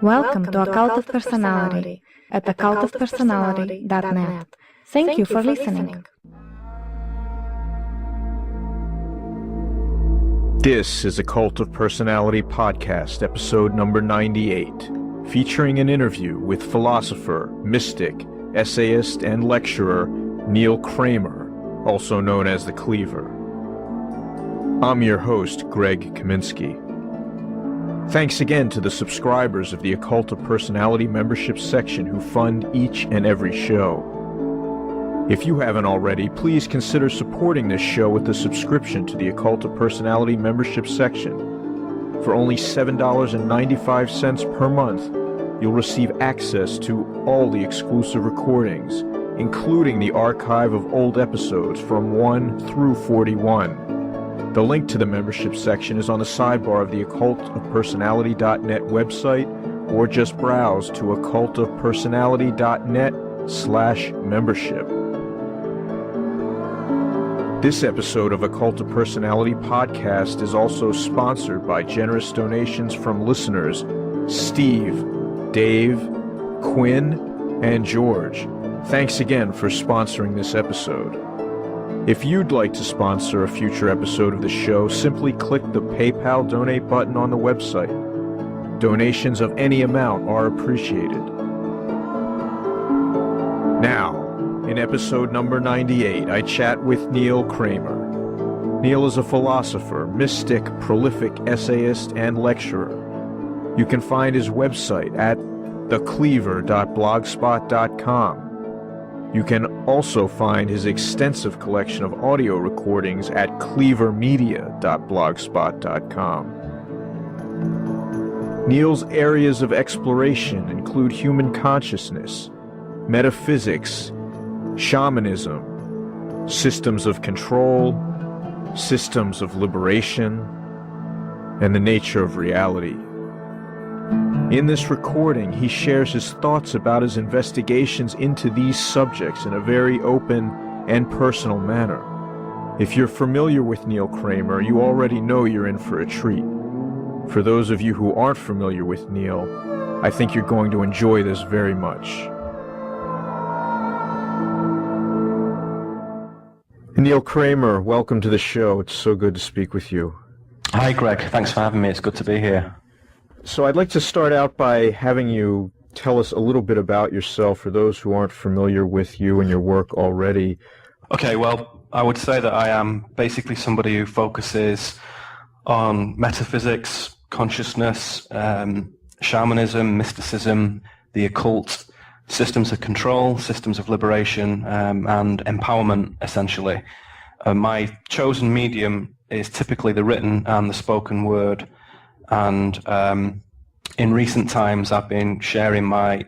Welcome to Occult of Personality at occultofpersonality.net. Thank you for listening. This is Occult of Personality Podcast, episode number 98, featuring an interview with philosopher, mystic, essayist, and lecturer Neil Kramer, also known as the Cleaver. I'm your host, Greg Kaminsky. Thanks again to the subscribers of the Occult of Personality membership section who fund each and every show. If you haven't already, please consider supporting this show with a subscription to the Occult of Personality membership section. For only $7.95 per month, you'll receive access to all the exclusive recordings, including the archive of old episodes from 1 through 41. The link to the membership section is on the sidebar of the occultofpersonality.net website, or just browse to occultofpersonality.net/membership. This episode of Occult of Personality Podcast is also sponsored by generous donations from listeners Steve, Dave, Quinn, and George. Thanks again for sponsoring this episode. If you'd like to sponsor a future episode of the show, simply click the PayPal donate button on the website. Donations of any amount are appreciated. Now, in episode number 98, I chat with Neil Kramer. Neil is a philosopher, mystic, prolific essayist, and lecturer. You can find his website at thecleaver.blogspot.com. You can also find his extensive collection of audio recordings at cleavermedia.blogspot.com. Neil's areas of exploration include human consciousness, metaphysics, shamanism, systems of control, systems of liberation, and the nature of reality. In this recording, he shares his thoughts about his investigations into these subjects in a very open and personal manner. If you're familiar with Neil Kramer, you already know you're in for a treat. For those of you who aren't familiar with Neil, I think you're going to enjoy this very much. Neil Kramer, welcome to the show. It's so good to speak with you. Hi, Greg. Thanks for having me. It's good to be here. So I'd like to start out by having you tell us a little bit about yourself for those who aren't familiar with you and your work already. Okay, well, I would say that I am basically somebody who focuses on metaphysics, consciousness, shamanism, mysticism, the occult, systems of control, systems of liberation, and empowerment, essentially. My chosen medium is typically the written and the spoken word. And in recent times, I've been sharing my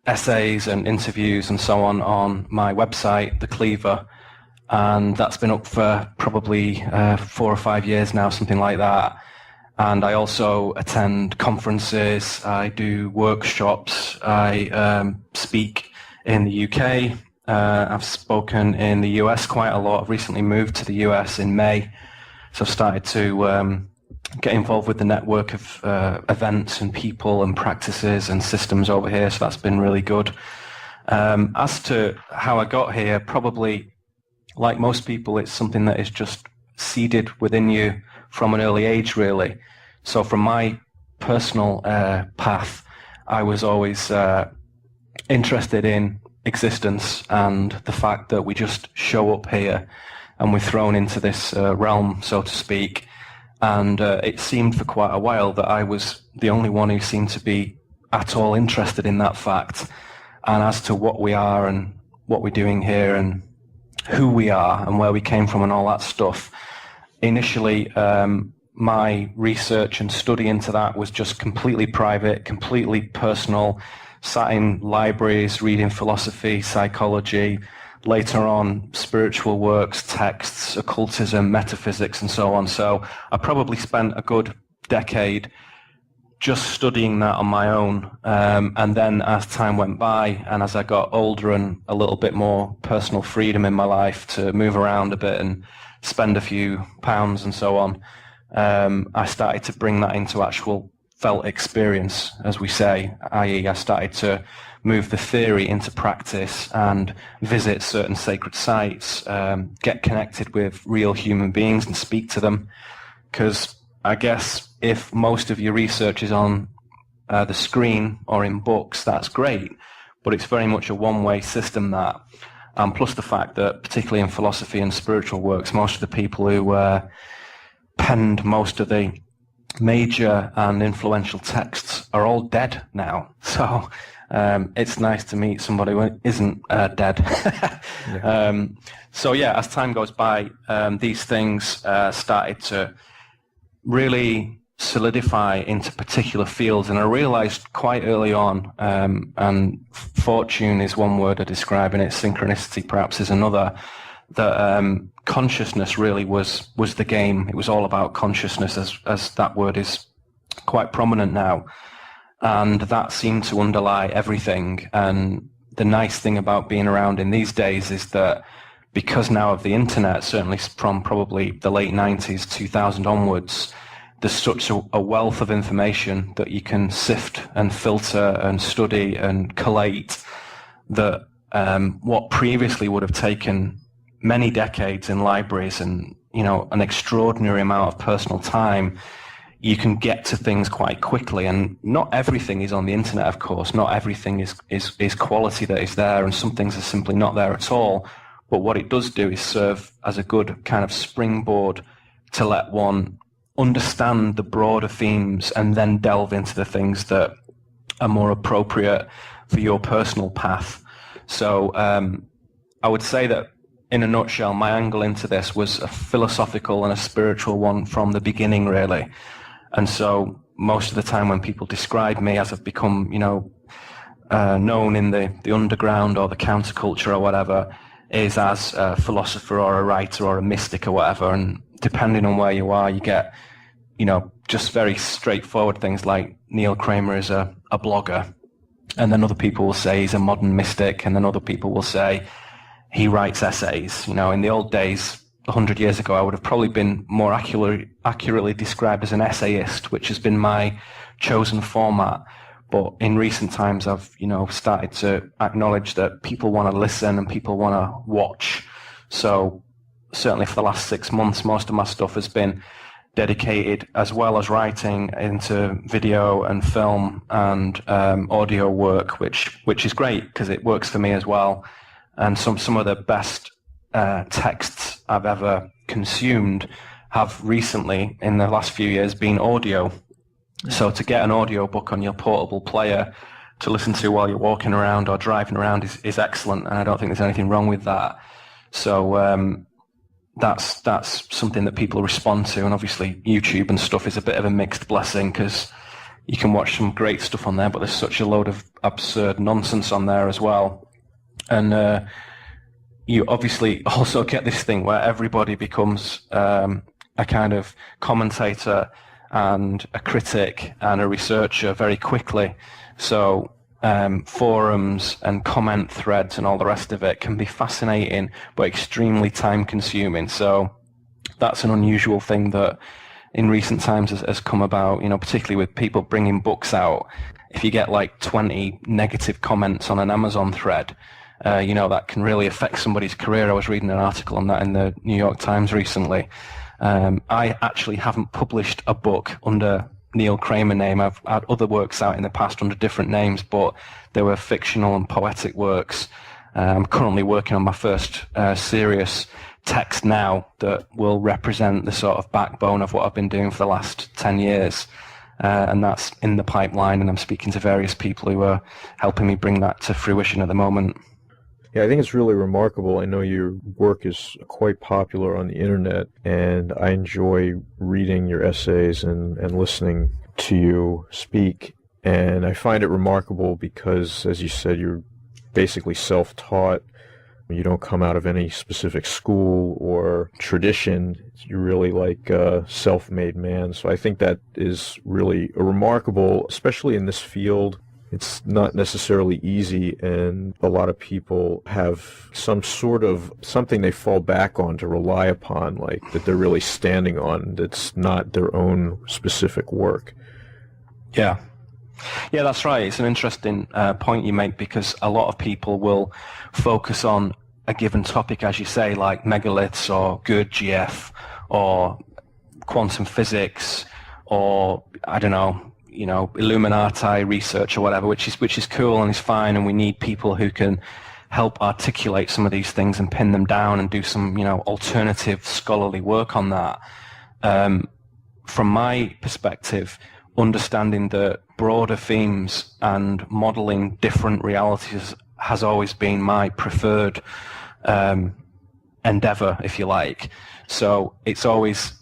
essays and interviews and so on my website, The Cleaver, and that's been up for probably 4 or 5 years now, something like that. And I also attend conferences, I do workshops, I speak in the UK, I've spoken in the US quite a lot. I've recently moved to the US in May, so I've started to get involved with the network of events and people and practices and systems over here, so that's been really good. As to how I got here, probably like most people, it's something that is just seeded within you from an early age, really. So from my personal path, I was always interested in existence and the fact that we just show up here and we're thrown into this realm, so to speak. And it seemed for quite a while that I was the only one who seemed to be at all interested in that fact. And as to what we are and what we're doing here and who we are and where we came from and all that stuff, initially my research and study into that was just completely private, completely personal, sat in libraries, reading philosophy, psychology, later on spiritual works, texts, occultism, metaphysics, and so on. So I probably spent a good decade just studying that on my own. And then as time went by and as I got older and a little bit more personal freedom in my life to move around a bit and spend a few pounds and so on, I started to bring that into actual felt experience, as we say, i.e. I started to move the theory into practice and visit certain sacred sites, get connected with real human beings and speak to them. Because I guess if most of your research is on the screen or in books, that's great, but it's very much a one-way system, that. Plus the fact that, particularly in philosophy and spiritual works, most of the people who penned most of the major and influential texts are all dead now. So it's nice to meet somebody who isn't dead. Yeah. So yeah, as time goes by, these things started to really solidify into particular fields, and I realized quite early on, and fortune is one word of describing it, synchronicity perhaps is another, that consciousness really was the game. It was all about consciousness, as that word is quite prominent now, and that seemed to underlie everything. And the nice thing about being around in these days is that because now of the internet, certainly from probably the late 90s, 2000 onwards, there's such a wealth of information that you can sift and filter and study and collate that what previously would have taken many decades in libraries and, you know, an extraordinary amount of personal time, you can get to things quite quickly. And not everything is on the internet, of course. Not everything is quality that is there, and some things are simply not there at all. But what it does do is serve as a good kind of springboard to let one understand the broader themes and then delve into the things that are more appropriate for your personal path. So I would say that, in a nutshell, my angle into this was a philosophical and a spiritual one from the beginning, really. And so most of the time when people describe me, as I've become, you know, known in the underground or the counterculture or whatever, is as a philosopher or a writer or a mystic or whatever. And depending on where you are, you get, you know, just very straightforward things like Neil Kramer is a blogger. And then other people will say he's a modern mystic. And then other people will say he writes essays. You know, in the old days, 100 years ago, I would have probably been more accurately described as an essayist, which has been my chosen format. But in recent times, I've, you know, started to acknowledge that people want to listen and people want to watch. So certainly for the last 6 months, most of my stuff has been dedicated, as well as writing, into video and film and audio work, which is great because it works for me as well. And some of the best texts I've ever consumed have recently, in the last few years, been audio. So to get an audio book on your portable player to listen to while you're walking around or driving around is excellent, and I don't think there's anything wrong with that. So that's something that people respond to, and obviously YouTube and stuff is a bit of a mixed blessing because you can watch some great stuff on there, but there's such a load of absurd nonsense on there as well. And you obviously also get this thing where everybody becomes a kind of commentator and a critic and a researcher very quickly. So forums and comment threads and all the rest of it can be fascinating but extremely time consuming. So that's an unusual thing that in recent times has come about, you know, particularly with people bringing books out. If you get like 20 negative comments on an Amazon thread, you know, that can really affect somebody's career. I was reading an article on that in the New York Times recently. I actually haven't published a book under Neil Kramer name. I've had other works out in the past under different names, but they were fictional and poetic works. I'm currently working on my first serious text now that will represent the sort of backbone of what I've been doing for the last 10 years. And that's in the pipeline, and I'm speaking to various people who are helping me bring that to fruition at the moment. Yeah, I think it's really remarkable. I know your work is quite popular on the internet, and I enjoy reading your essays and listening to you speak. And I find it remarkable because, as you said, you're basically self-taught. You don't come out of any specific school or tradition. You're really like a self-made man. So I think that is really remarkable, especially in this field. It's not necessarily easy, and a lot of people have some sort of something they fall back on to rely upon, like that they're really standing on, that's not their own specific work. Yeah. Yeah, that's right. It's an interesting point you make, because a lot of people will focus on a given topic, as you say, like megaliths or good GF or quantum physics or, I don't know, Illuminati research or whatever, which is cool and is fine, and we need people who can help articulate some of these things and pin them down and do some, alternative scholarly work on that. From my perspective, understanding the broader themes and modeling different realities has always been my preferred endeavor, if you like. So it's always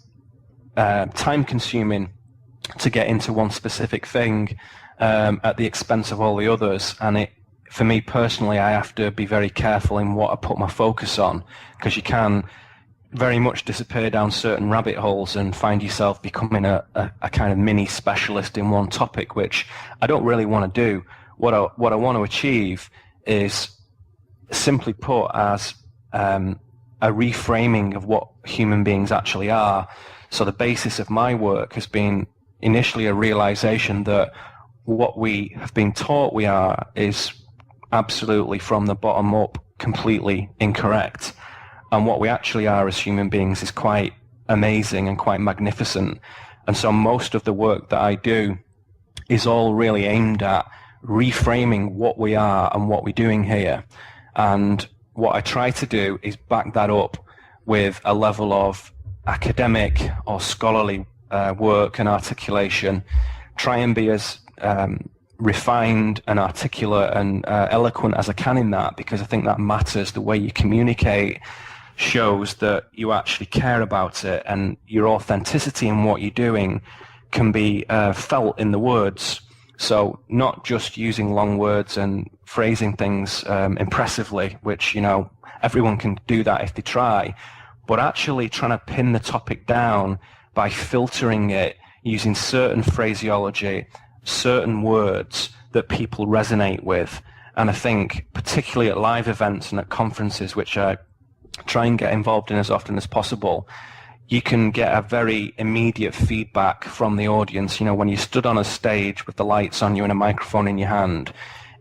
time consuming to get into one specific thing at the expense of all the others. And for me personally, I have to be very careful in what I put my focus on, because you can very much disappear down certain rabbit holes and find yourself becoming a kind of mini specialist in one topic, which I don't really want to do. What I want to achieve is, simply put, as a reframing of what human beings actually are. So the basis of my work has been initially a realization that what we have been taught we are is absolutely from the bottom up completely incorrect. And what we actually are as human beings is quite amazing and quite magnificent. And so most of the work that I do is all really aimed at reframing what we are and what we're doing here. And what I try to do is back that up with a level of academic or scholarly work and articulation, try and be as refined and articulate and eloquent as I can in that, because I think that matters. The way you communicate shows that you actually care about it, and your authenticity in what you're doing can be felt in the words. So not just using long words and phrasing things impressively, which, everyone can do that if they try, but actually trying to pin the topic down by filtering it using certain phraseology, certain words that people resonate with. And I think particularly at live events and at conferences, which I try and get involved in as often as possible, you can get a very immediate feedback from the audience. When you stood on a stage with the lights on you and a microphone in your hand,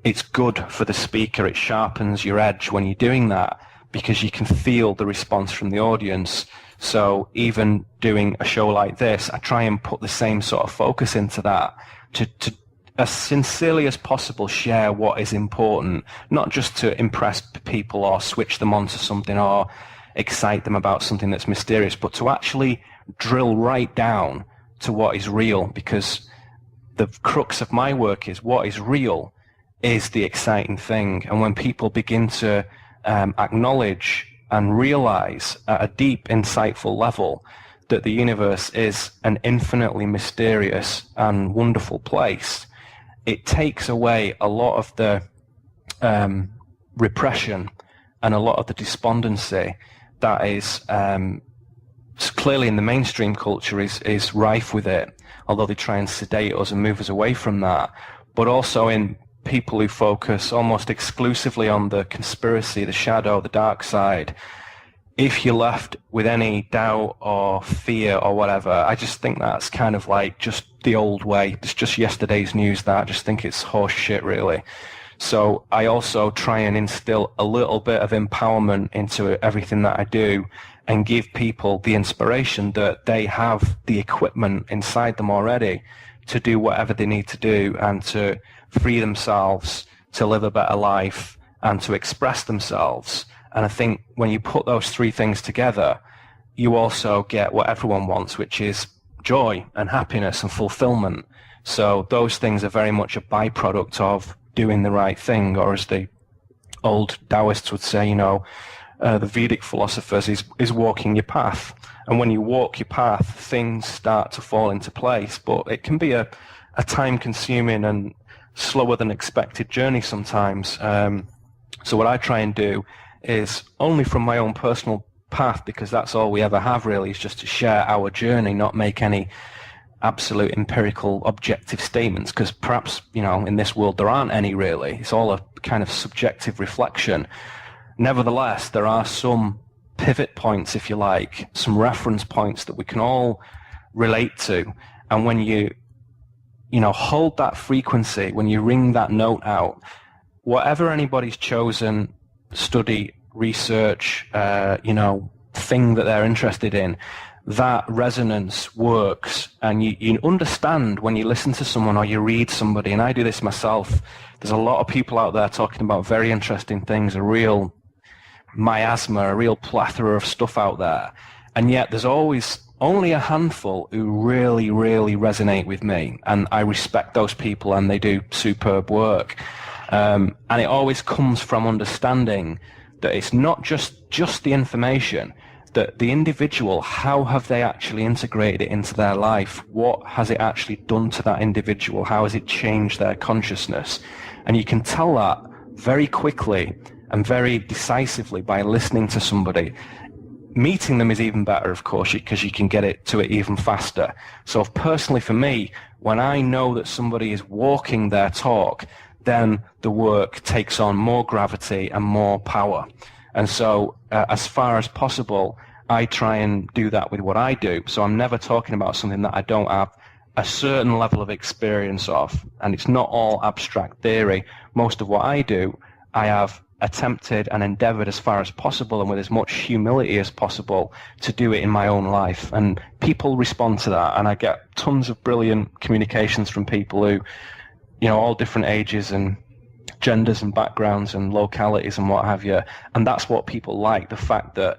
it's good for the speaker. It sharpens your edge when you're doing that, because you can feel the response from the audience. So even doing a show like this, I try and put the same sort of focus into that to as sincerely as possible share what is important, not just to impress people or switch them onto something or excite them about something that's mysterious, but to actually drill right down to what is real, because the crux of my work is what is real is the exciting thing. And when people begin to acknowledge and realize at a deep, insightful level that the universe is an infinitely mysterious and wonderful place, it takes away a lot of the repression and a lot of the despondency that is clearly in the mainstream culture is rife with it, although they try and sedate us and move us away from that. But also in people who focus almost exclusively on the conspiracy, the shadow, the dark side, if you're left with any doubt or fear or whatever, I just think that's kind of like just the old way. It's just yesterday's news. That I just think it's horse shit, really. So I also try and instill a little bit of empowerment into everything that I do and give people the inspiration that they have the equipment inside them already to do whatever they need to do and to free themselves, to live a better life and to express themselves. And I think when you put those three things together, you also get what everyone wants, which is joy and happiness and fulfillment. So those things are very much a byproduct of doing the right thing, or as the old Taoists would say, the Vedic philosophers is walking your path. And when you walk your path, things start to fall into place. But it can be a time-consuming and slower than expected journey sometimes. So what I try and do is, only from my own personal path, because that's all we ever have really, is just to share our journey, not make any absolute empirical objective statements, because perhaps, in this world there aren't any really. It's all a kind of subjective reflection. Nevertheless, there are some pivot points, if you like, some reference points that we can all relate to. And when you hold that frequency when you ring that note out. Whatever anybody's chosen study, research, thing that they're interested in, that resonance works, and you understand when you listen to someone or you read somebody, and I do this myself. There's a lot of people out there talking about very interesting things, a real miasma, a real plethora of stuff out there, and yet there's always only a handful who really, really resonate with me, and I respect those people, and they do superb work. And it always comes from understanding that it's not just the information, that the individual, how have they actually integrated it into their life? What has it actually done to that individual? How has it changed their consciousness? And you can tell that very quickly and very decisively by listening to somebody. Meeting them is even better, of course, because you can get it even faster. So personally for me, when I know that somebody is walking their talk, then the work takes on more gravity and more power. And so as far as possible, I try and do that with what I do. So I'm never talking about something that I don't have a certain level of experience of. And it's not all abstract theory. Most of what I do, I have attempted and endeavored as far as possible and with as much humility as possible to do it in my own life. And people respond to that. And I get tons of brilliant communications from people who, all different ages and genders and backgrounds and localities and what have you. And that's what people like, the fact that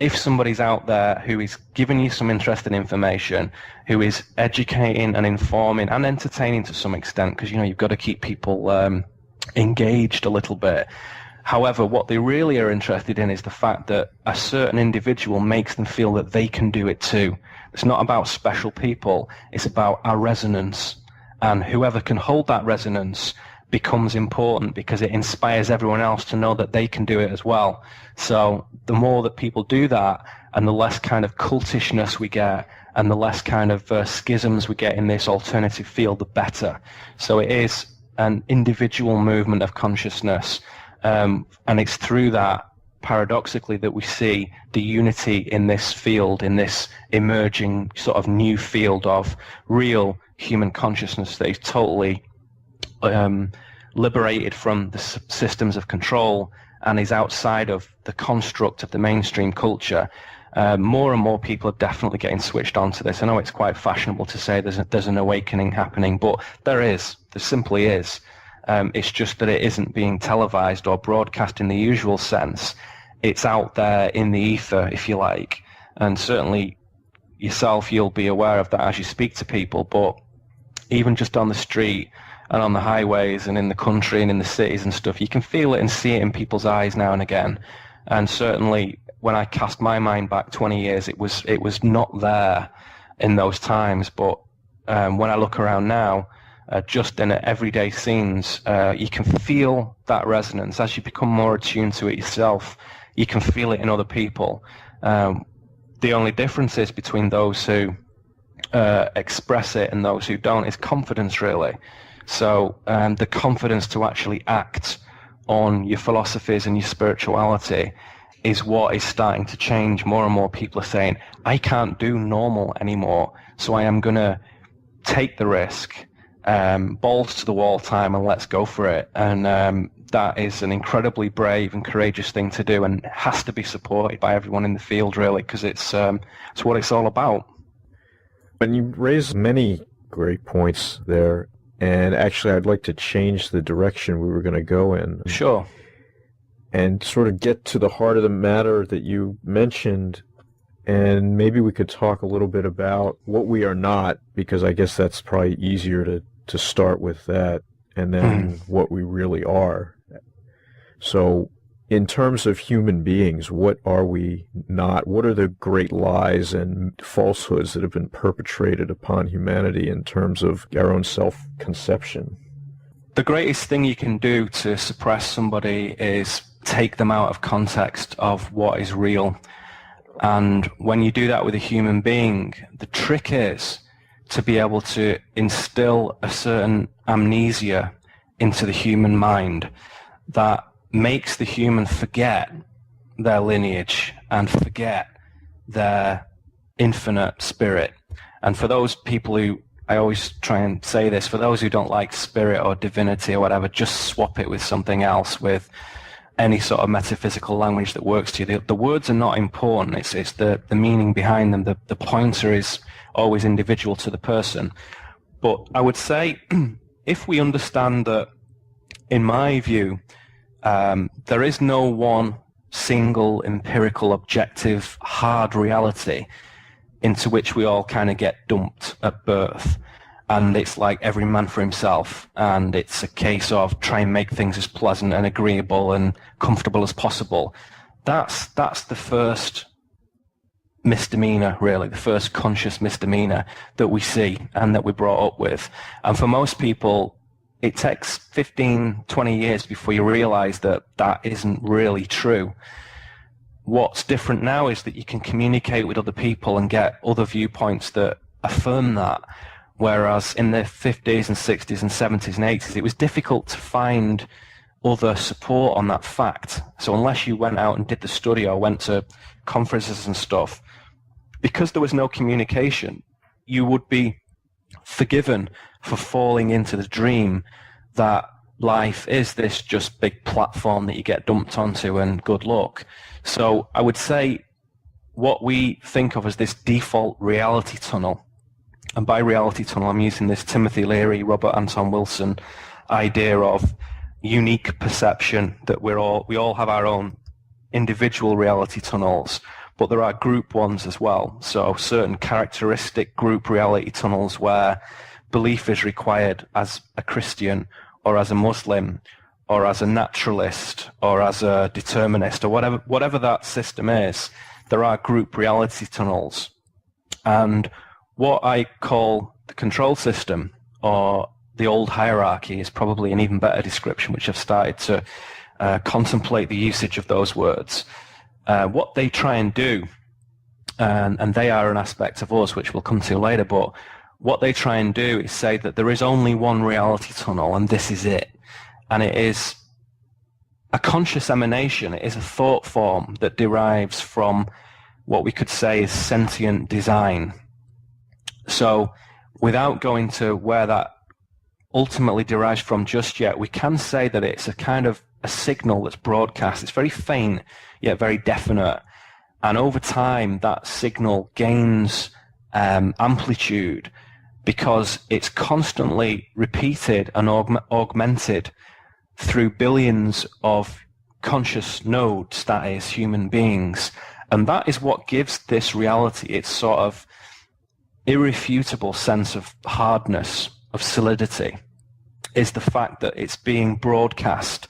if somebody's out there who is giving you some interesting information, who is educating and informing and entertaining to some extent, because you've got to keep people engaged a little bit. However, what they really are interested in is the fact that a certain individual makes them feel that they can do it too. It's not about special people, it's about our resonance. And whoever can hold that resonance becomes important because it inspires everyone else to know that they can do it as well. So the more that people do that, and the less kind of cultishness we get, and the less kind of schisms we get in this alternative field, the better. So it is an individual movement of consciousness, and it's through that, paradoxically, that we see the unity in this field, in this emerging sort of new field of real human consciousness that is totally liberated from the systems of control and is outside of the construct of the mainstream culture. More and more people are definitely getting switched on to this. I know it's quite fashionable to say there's an awakening happening, but there simply is. It's just that it isn't being televised or broadcast in the usual sense. It's out there in the ether, if you like, and certainly yourself, you'll be aware of that as you speak to people, but even just on the street and on the highways and in the country and in the cities and stuff, you can feel it and see it in people's eyes now and again. And certainly when I cast my mind back 20 years, it was not there in those times. But when I look around now, just in everyday scenes, you can feel that resonance. As you become more attuned to it yourself, you can feel it in other people. The only difference is between those who express it and those who don't is confidence, really. So the confidence to actually act on your philosophies and your spirituality is what is starting to change. More and more people are saying, I can't do normal anymore, so I am going to take the risk, balls to the wall time, and let's go for it. And that is an incredibly brave and courageous thing to do, and has to be supported by everyone in the field, really, because it's what it's all about. And you raised many great points there. And actually, I'd like to change the direction we were going to go in. Sure. And sort of get to the heart of the matter that you mentioned. And maybe we could talk a little bit about what we are not, because I guess that's probably easier to start with that, and then what we really are. So in terms of human beings, what are we not? What are the great lies and falsehoods that have been perpetrated upon humanity in terms of our own self-conception? The greatest thing you can do to suppress somebody is take them out of context of what is real. And when you do that with a human being, the trick is to be able to instill a certain amnesia into the human mind that makes the human forget their lineage and forget their infinite spirit. And for those people who I always try and say this, for those who don't like spirit or divinity or whatever, just swap it with something else, with any sort of metaphysical language that works to you. The words are not important. It's the meaning behind them. The pointer is always individual to the person. But I would say, if we understand that, in my view, there is no one single empirical objective hard reality into which we all kind of get dumped at birth, and it's like every man for himself, and it's a case of try and make things as pleasant and agreeable and comfortable as possible. That's the first misdemeanor, really, the first conscious misdemeanor that we see and that we're brought up with. And for most people, it takes 15, 20 years before you realize that that isn't really true. What's different now is that you can communicate with other people and get other viewpoints that affirm that. Whereas in the 50s and 60s and 70s and 80s, it was difficult to find other support on that fact. So unless you went out and did the study or went to conferences and stuff, because there was no communication, you would be forgiven for falling into the dream that life is this just big platform that you get dumped onto and good luck. So I would say what we think of as this default reality tunnel, and by reality tunnel I'm using this Timothy Leary, Robert Anton Wilson idea of unique perception, that we all have our own individual reality tunnels, but there are group ones as well. So certain characteristic group reality tunnels where belief is required as a Christian or as a Muslim or as a naturalist or as a determinist or whatever that system is. There are group reality tunnels. And what I call the control system, or the old hierarchy, is probably an even better description, which I've started to contemplate the usage of those words. What they try and do, and they are an aspect of us, which we'll come to later, but what they try and do is say that there is only one reality tunnel and this is it. And it is a conscious emanation. It is a thought form that derives from what we could say is sentient design. So without going to where that ultimately derives from just yet, we can say that it's a kind of a signal that's broadcast. It's very faint, yet very definite. And over time, that signal gains amplitude because it's constantly repeated and augmented through billions of conscious nodes, that is, human beings. And that is what gives this reality its sort of irrefutable sense of hardness, of solidity, is the fact that it's being broadcast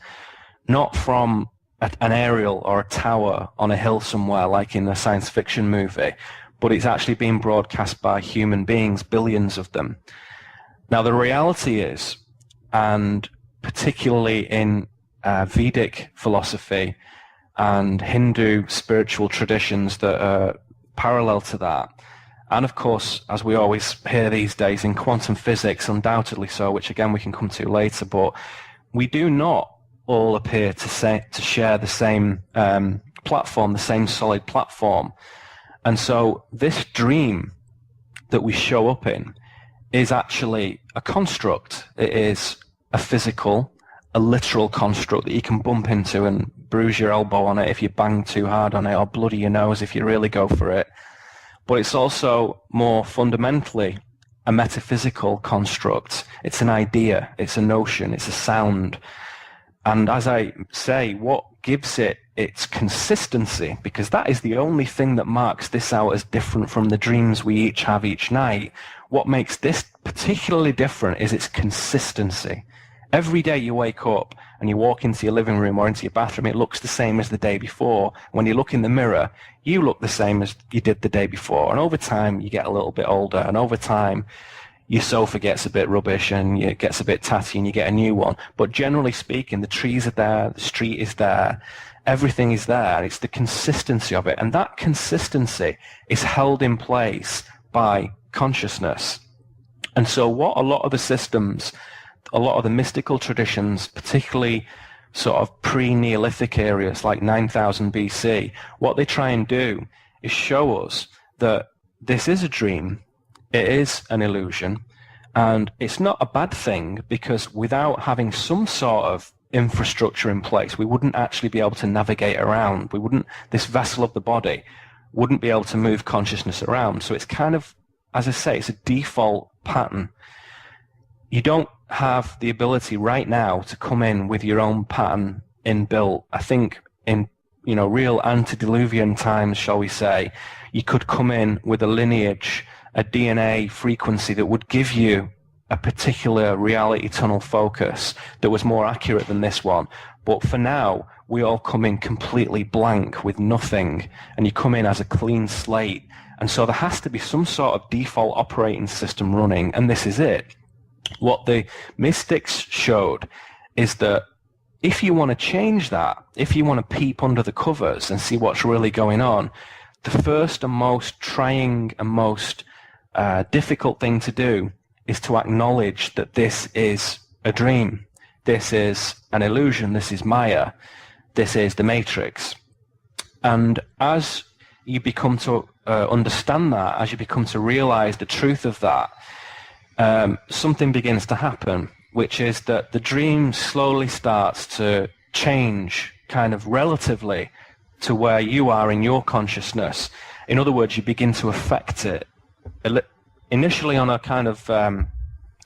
not from an aerial or a tower on a hill somewhere like in a science fiction movie, but it's actually being broadcast by human beings, billions of them. Now the reality is, and particularly in Vedic philosophy and Hindu spiritual traditions that are parallel to that, and of course, as we always hear these days, in quantum physics, undoubtedly so, which again we can come to later, but we do not all appear to share the same platform, the same solid platform. And so this dream that we show up in is actually a construct. It is a physical, a literal construct that you can bump into and bruise your elbow on it if you bang too hard on it, or bloody your nose if you really go for it. But it's also more fundamentally a metaphysical construct. It's an idea, it's a notion, it's a sound. And as I say, what gives it its consistency, because that is the only thing that marks this out as different from the dreams we each have each night, what makes this particularly different is its consistency. Every day you wake up and you walk into your living room or into your bathroom, it looks the same as the day before. When you look in the mirror, you look the same as you did the day before. And over time, you get a little bit older. And over time, your sofa gets a bit rubbish and it gets a bit tatty and you get a new one. But generally speaking, the trees are there, the street is there, everything is there. It's the consistency of it. And that consistency is held in place by consciousness. And so what a lot of the systems, a lot of the mystical traditions, particularly sort of pre-Neolithic areas like 9000 BC, what they try and do is show us that this is a dream, it is an illusion, And it's not a bad thing, because without having some sort of infrastructure in place, we wouldn't actually be able to navigate around. This vessel of the body wouldn't be able to move consciousness around. So it's kind of, as I say, it's a default pattern. You don't have the ability right now to come in with your own pattern inbuilt. I think in, real antediluvian times, shall we say, you could come in with a lineage, a DNA frequency that would give you a particular reality tunnel focus that was more accurate than this one. But for now, we all come in completely blank with nothing, and you come in as a clean slate. And so there has to be some sort of default operating system running, and this is it. What the mystics showed is that if you want to change that, if you want to peep under the covers and see what's really going on, the first and most trying and most difficult thing to do is to acknowledge that this is a dream. This is an illusion. This is Maya. This is the Matrix. And as you become to understand that, as you become to realize the truth of that, something begins to happen, which is that the dream slowly starts to change kind of relatively to where you are in your consciousness. In other words, you begin to affect it, initially on a kind of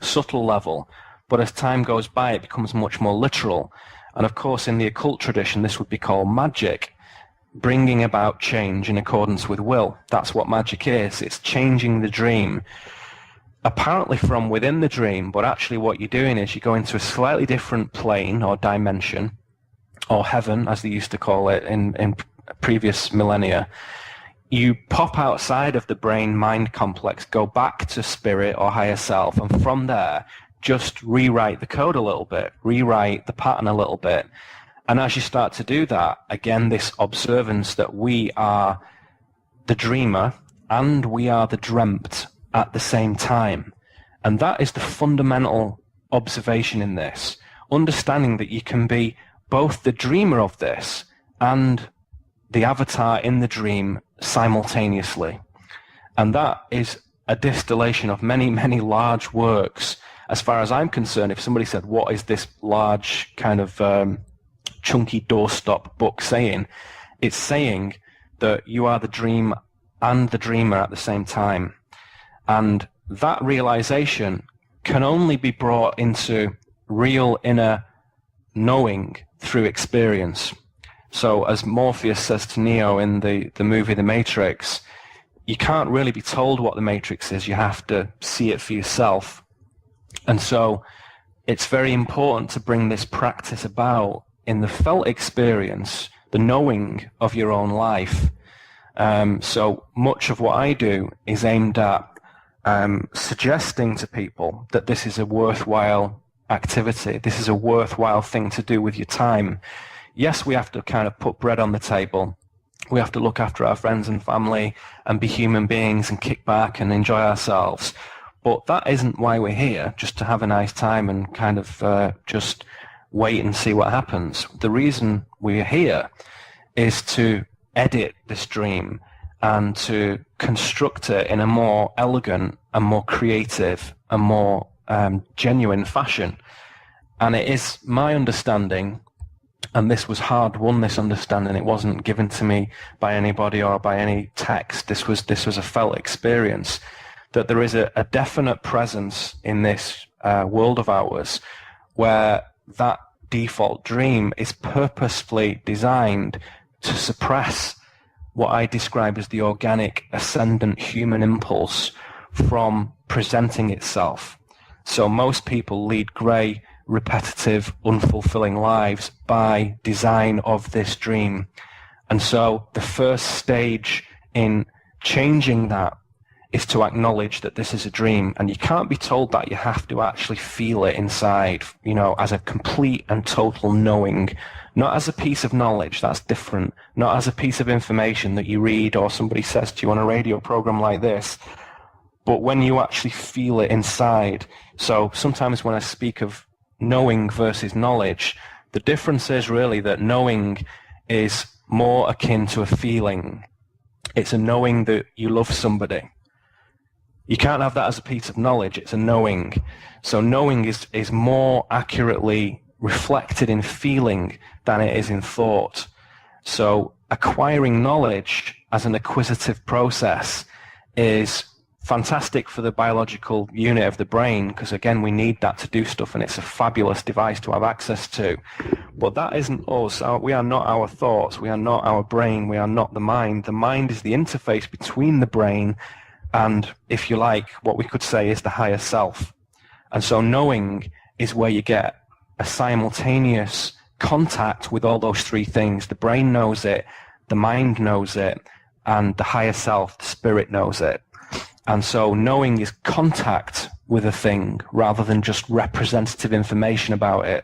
subtle level, but as time goes by, it becomes much more literal. And of course, in the occult tradition, this would be called magic, bringing about change in accordance with will. That's what magic is. It's changing the dream, apparently from within the dream, but actually what you're doing is you go into a slightly different plane or dimension, or heaven, as they used to call it in previous millennia. You pop outside of the brain-mind complex, go back to spirit or higher self, and from there, just rewrite the code a little bit, rewrite the pattern a little bit. And as you start to do that, again, this observance that we are the dreamer and we are the dreamt at the same time. And that is the fundamental observation in this, understanding that you can be both the dreamer of this and the avatar in the dream simultaneously. And that is a distillation of many, many large works. As far as I'm concerned, if somebody said, what is this large kind of chunky doorstop book saying? It's saying that you are the dream and the dreamer at the same time. And that realization can only be brought into real inner knowing through experience. So as Morpheus says to Neo in the movie The Matrix, you can't really be told what the Matrix is. You have to see it for yourself. And so it's very important to bring this practice about in the felt experience, the knowing of your own life. So much of what I do is aimed at suggesting to people that this is a worthwhile activity. This is a worthwhile thing to do with your time. Yes, we have to kind of put bread on the table. We have to look after our friends and family and be human beings and kick back and enjoy ourselves. But that isn't why we're here, just to have a nice time and kind of just wait and see what happens. The reason we're here is to edit this dream and to construct it in a more elegant and more creative and more genuine fashion. And it is my understanding, and this was hard-won, this understanding. It wasn't given to me by anybody or by any text. This was a felt experience, that there is a definite presence in this world of ours where that default dream is purposefully designed to suppress what I describe as the organic ascendant human impulse from presenting itself. So most people lead grey, repetitive, unfulfilling lives by design of this dream. And so the first stage in changing that is to acknowledge that this is a dream. And you can't be told that. You have to actually feel it inside, as a complete and total knowing, not as a piece of knowledge. That's different. Not as a piece of information that you read or somebody says to you on a radio program like this, but when you actually feel it inside. So sometimes when I speak of knowing versus knowledge, the difference is really that knowing is more akin to a feeling. It's a knowing that you love somebody. You can't have that as a piece of knowledge. It's a knowing. So knowing is more accurately reflected in feeling than it is in thought. So acquiring knowledge as an acquisitive process is fantastic for the biological unit of the brain, because again, we need that to do stuff, and it's a fabulous device to have access to. But that isn't us. We are not our thoughts. We are not our brain. We are not the mind. The mind is the interface between the brain and, if you like, what we could say is the higher self. And so knowing is where you get a simultaneous contact with all those three things. The brain knows it, the mind knows it, and the higher self, the spirit, knows it. And so knowing is contact with a thing rather than just representative information about it.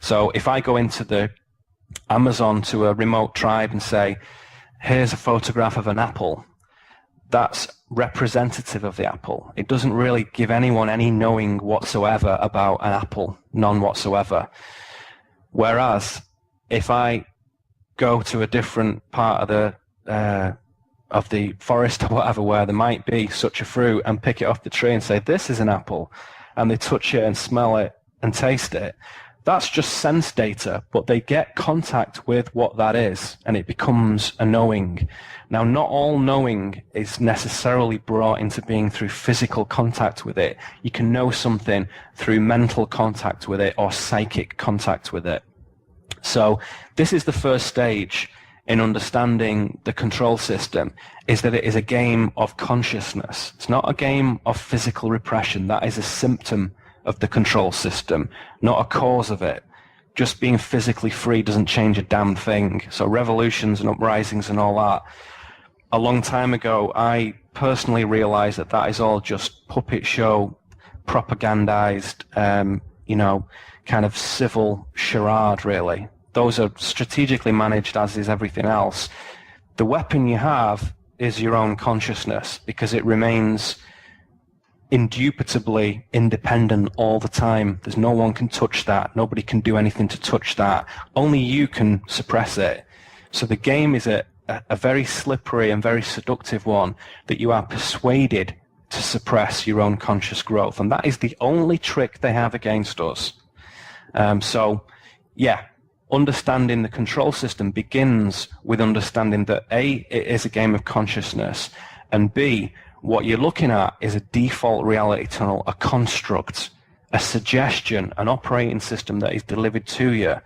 So if I go into the Amazon to a remote tribe and say, here's a photograph of an apple, that's representative of the apple. It doesn't really give anyone any knowing whatsoever about an apple, none whatsoever. Whereas if I go to a different part of the forest or whatever where there might be such a fruit and pick it off the tree and say, this is an apple, and they touch it and smell it and taste it, that's just sense data, but they get contact with what that is, and it becomes a knowing. Now, not all knowing is necessarily brought into being through physical contact with it. You can know something through mental contact with it or psychic contact with it. So this is the first stage in understanding the control system, is that it is a game of consciousness. It's not a game of physical repression. That is a symptom of the control system, not a cause of it. Just being physically free doesn't change a damn thing. So revolutions and uprisings and all that, a long time ago, I personally realized that that is all just puppet show, propagandized, kind of civil charade, really. Those are strategically managed, as is everything else. The weapon you have is your own consciousness, because it remains indubitably independent all the time. There's no one can touch that. Nobody can do anything to touch that. Only you can suppress it. So the game is a very slippery and very seductive one, that you are persuaded to suppress your own conscious growth. And that is the only trick they have against us. Understanding the control system begins with understanding that A, it is a game of consciousness, and B, what you're looking at is a default reality tunnel, a construct, a suggestion, an operating system that is delivered to you.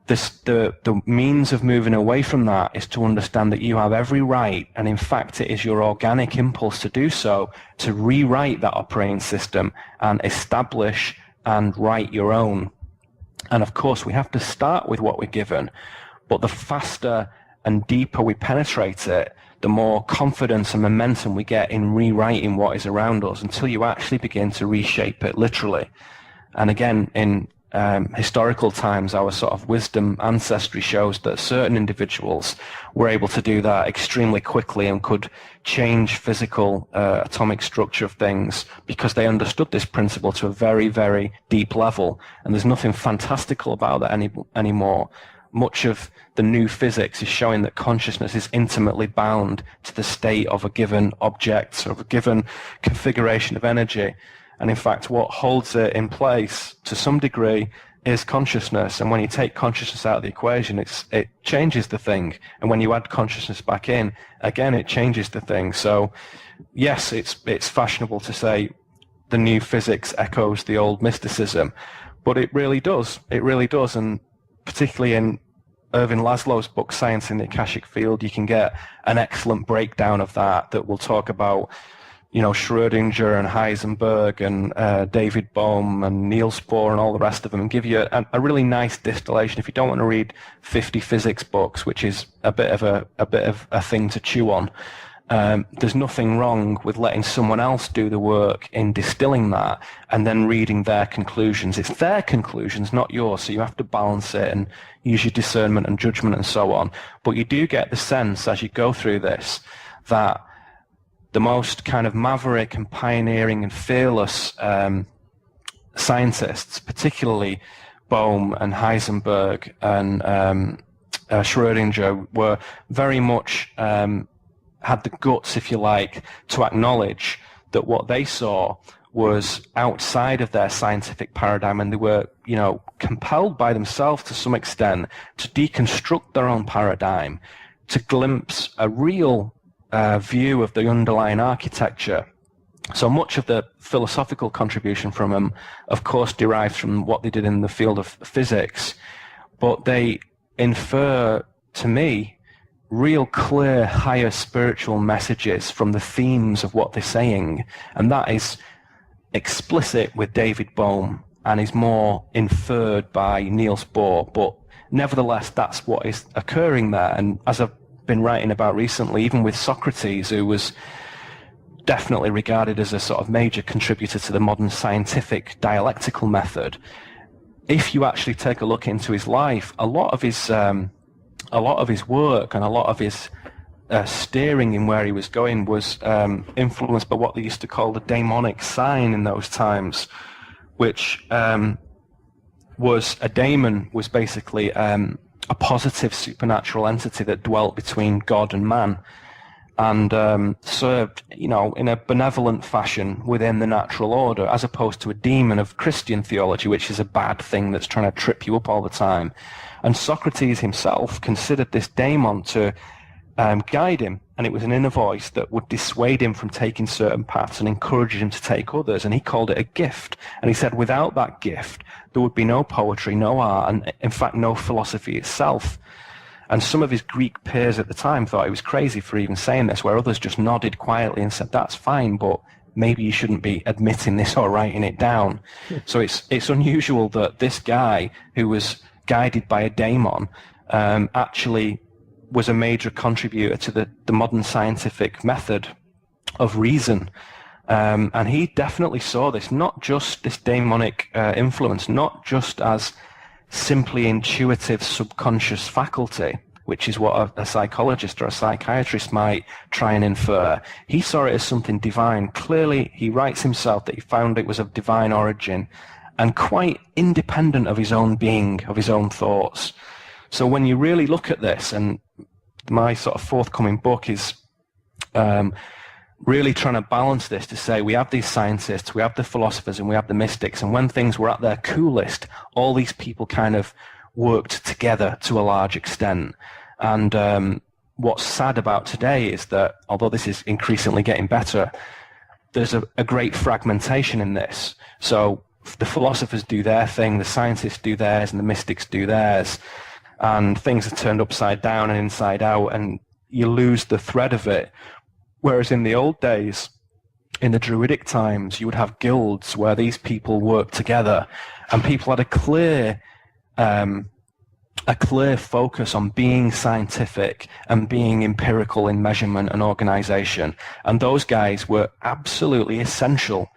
The means of moving away from that is to understand that you have every right, and in fact it is your organic impulse to do so, to rewrite that operating system and establish and write your own. And of course, we have to start with what we're given, but the faster and deeper we penetrate it, the more confidence and momentum we get in rewriting what is around us, until you actually begin to reshape it literally. And again, in historical times, our sort of wisdom ancestry shows that certain individuals were able to do that extremely quickly and could change physical atomic structure of things because they understood this principle to a very, very deep level. And there's nothing fantastical about that anymore. Much of the new physics is showing that consciousness is intimately bound to the state of a given object, of a given configuration of energy. And in fact, what holds it in place to some degree is consciousness. And when you take consciousness out of the equation, it changes the thing. And when you add consciousness back in, again, it changes the thing. So yes, it's fashionable to say the new physics echoes the old mysticism, but it really does. It really does. And particularly in Irving Laszlo's book, Science in the Akashic Field, you can get an excellent breakdown of that will talk about, Schrödinger and Heisenberg and David Bohm and Niels Bohr and all the rest of them, and give you a really nice distillation. If you don't want to read 50 physics books, which is a bit of a thing to chew on, there's nothing wrong with letting someone else do the work in distilling that and then reading their conclusions. It's their conclusions, not yours, so you have to balance it and use your discernment and judgment and so on. But you do get the sense as you go through this that the most kind of maverick and pioneering and fearless scientists, particularly Bohm and Heisenberg and Schrödinger, were very much had the guts, if you like, to acknowledge that what they saw was outside of their scientific paradigm, and they were, compelled by themselves to some extent to deconstruct their own paradigm, to glimpse a real view of the underlying architecture. So much of the philosophical contribution from them, of course, derives from what they did in the field of physics, but they infer, to me, real clear, higher spiritual messages from the themes of what they're saying, and that is explicit with David Bohm and is more inferred by Niels Bohr, but nevertheless that's what is occurring there. And as I've been writing about recently, even with Socrates, who was definitely regarded as a sort of major contributor to the modern scientific dialectical method, if you actually take a look into his life, a lot of his work and a lot of his steering in where he was going was influenced by what they used to call the daemonic sign in those times, which was a daemon was basically a positive supernatural entity that dwelt between God and man, and served, in a benevolent fashion within the natural order, as opposed to a demon of Christian theology, which is a bad thing that's trying to trip you up all the time. And Socrates himself considered this daemon to guide him, and it was an inner voice that would dissuade him from taking certain paths and encourage him to take others, and he called it a gift. And he said without that gift there would be no poetry, no art, and in fact no philosophy itself. And some of his Greek peers at the time thought he was crazy for even saying this, where others just nodded quietly and said that's fine, but maybe you shouldn't be admitting this or writing it down. So it's unusual that this guy, who was guided by a daemon, actually was a major contributor to the modern scientific method of reason. And he definitely saw this, not just this daemonic influence, not just as simply intuitive subconscious faculty, which is what a psychologist or a psychiatrist might try and infer. He saw it as something divine. Clearly, he writes himself that he found it was of divine origin and quite independent of his own being, of his own thoughts. So when you really look at this, and my sort of forthcoming book is really trying to balance this to say we have these scientists, we have the philosophers, and we have the mystics, and when things were at their coolest, all these people kind of worked together to a large extent. And what's sad about today is that, although this is increasingly getting better, there's a great fragmentation in this. So the philosophers do their thing, the scientists do theirs, and the mystics do theirs, and things are turned upside down and inside out, and you lose the thread of it. Whereas in the old days, in the Druidic times, you would have guilds where these people worked together, and people had a clear focus on being scientific and being empirical in measurement and organization. And those guys were absolutely essential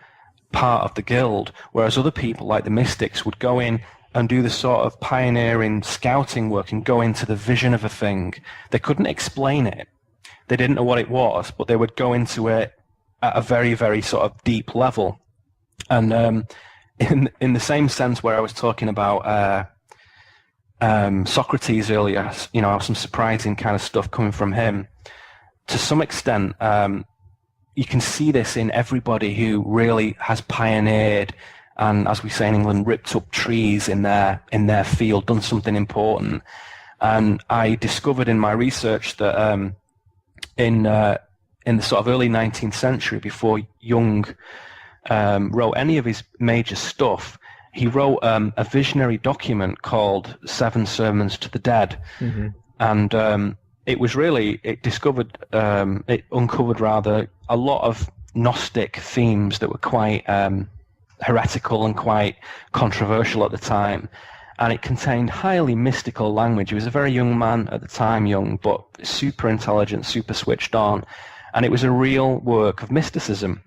part of the guild, whereas other people like the mystics would go in and do the sort of pioneering scouting work and go into the vision of a thing. They couldn't explain it. They didn't know what it was, but they would go into it at a very, very sort of deep level. And in the same sense where I was talking about Socrates earlier, some surprising kind of stuff coming from him, to some extent, you can see this in everybody who really has pioneered and, as we say in England, ripped up trees in their field, done something important. And I discovered in my research that in the sort of early 19th century, before Jung wrote any of his major stuff, he wrote a visionary document called Seven Sermons to the Dead. Mm-hmm. And it uncovered rather a lot of Gnostic themes that were quite heretical and quite controversial at the time. And it contained highly mystical language. He was a very young man at the time, young, but super intelligent, super switched on. And it was a real work of mysticism.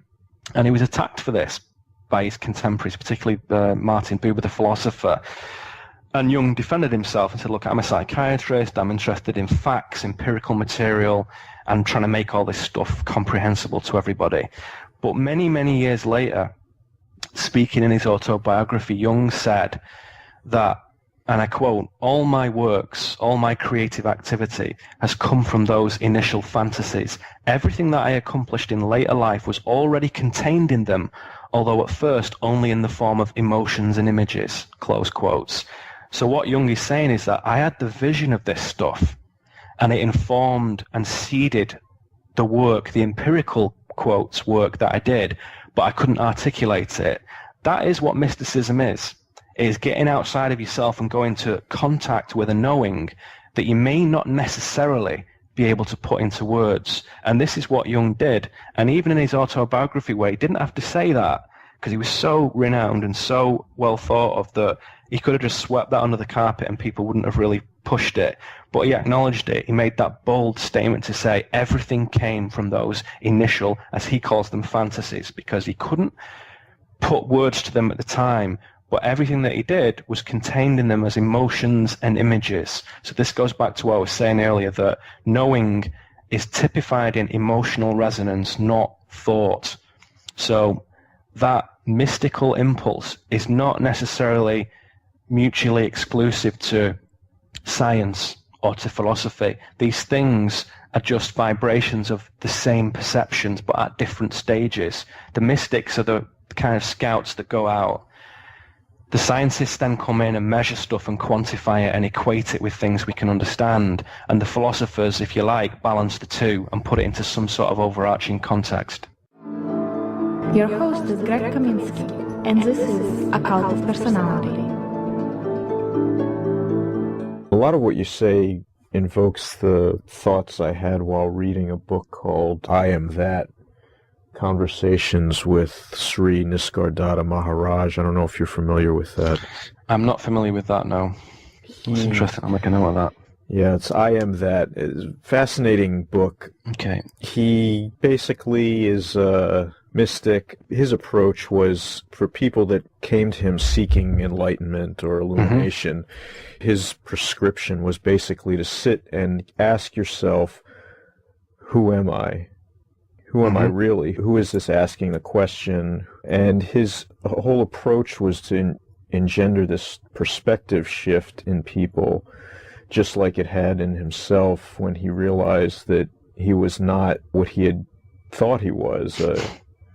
And he was attacked for this by his contemporaries, particularly Martin Buber, the philosopher. And Jung defended himself and said, look, I'm a psychiatrist, I'm interested in facts, empirical material, and trying to make all this stuff comprehensible to everybody. But many, many years later, speaking in his autobiography, Jung said that and I quote, "All my works, all my creative activity has come from those initial fantasies. Everything that I accomplished in later life was already contained in them, although at first only in the form of emotions and images," close quotes. So what Jung is saying is that I had the vision of this stuff, and it informed and seeded the work, the empirical quotes work that I did, but I couldn't articulate it. That is what mysticism is getting outside of yourself and going to contact with a knowing that you may not necessarily be able to put into words. And this is what Jung did. And even in his autobiography way, he didn't have to say that, because he was so renowned and so well thought of that he could have just swept that under the carpet and people wouldn't have really pushed it. But he acknowledged it. He made that bold statement to say everything came from those initial, as he calls them, fantasies, because he couldn't put words to them at the time, but everything that he did was contained in them as emotions and images. So this goes back to what I was saying earlier, that knowing is typified in emotional resonance, not thought. So that mystical impulse is not necessarily mutually exclusive to science or to philosophy. These things are just vibrations of the same perceptions, but at different stages. The mystics are the kind of scouts that go out. The scientists then come in and measure stuff and quantify it and equate it with things we can understand. And the philosophers, if you like, balance the two and put it into some sort of overarching context. Your host is Greg Kaminsky, and this is Occult of Personality. A lot of what you say invokes the thoughts I had while reading a book called I Am That, Conversations with Sri Nisargadatta Maharaj. I don't know if you're familiar with that. I'm not familiar with that, no. It's interesting. I'll make a note of that. Yeah, it's I Am That. It's a fascinating book. Okay. He basically is a mystic. His approach was for people that came to him seeking enlightenment or illumination. His prescription was basically to sit and ask yourself, who am I? Who am I really? Who is this asking the question? And his whole approach was to engender this perspective shift in people, just like it had in himself when he realized that he was not what he had thought he was,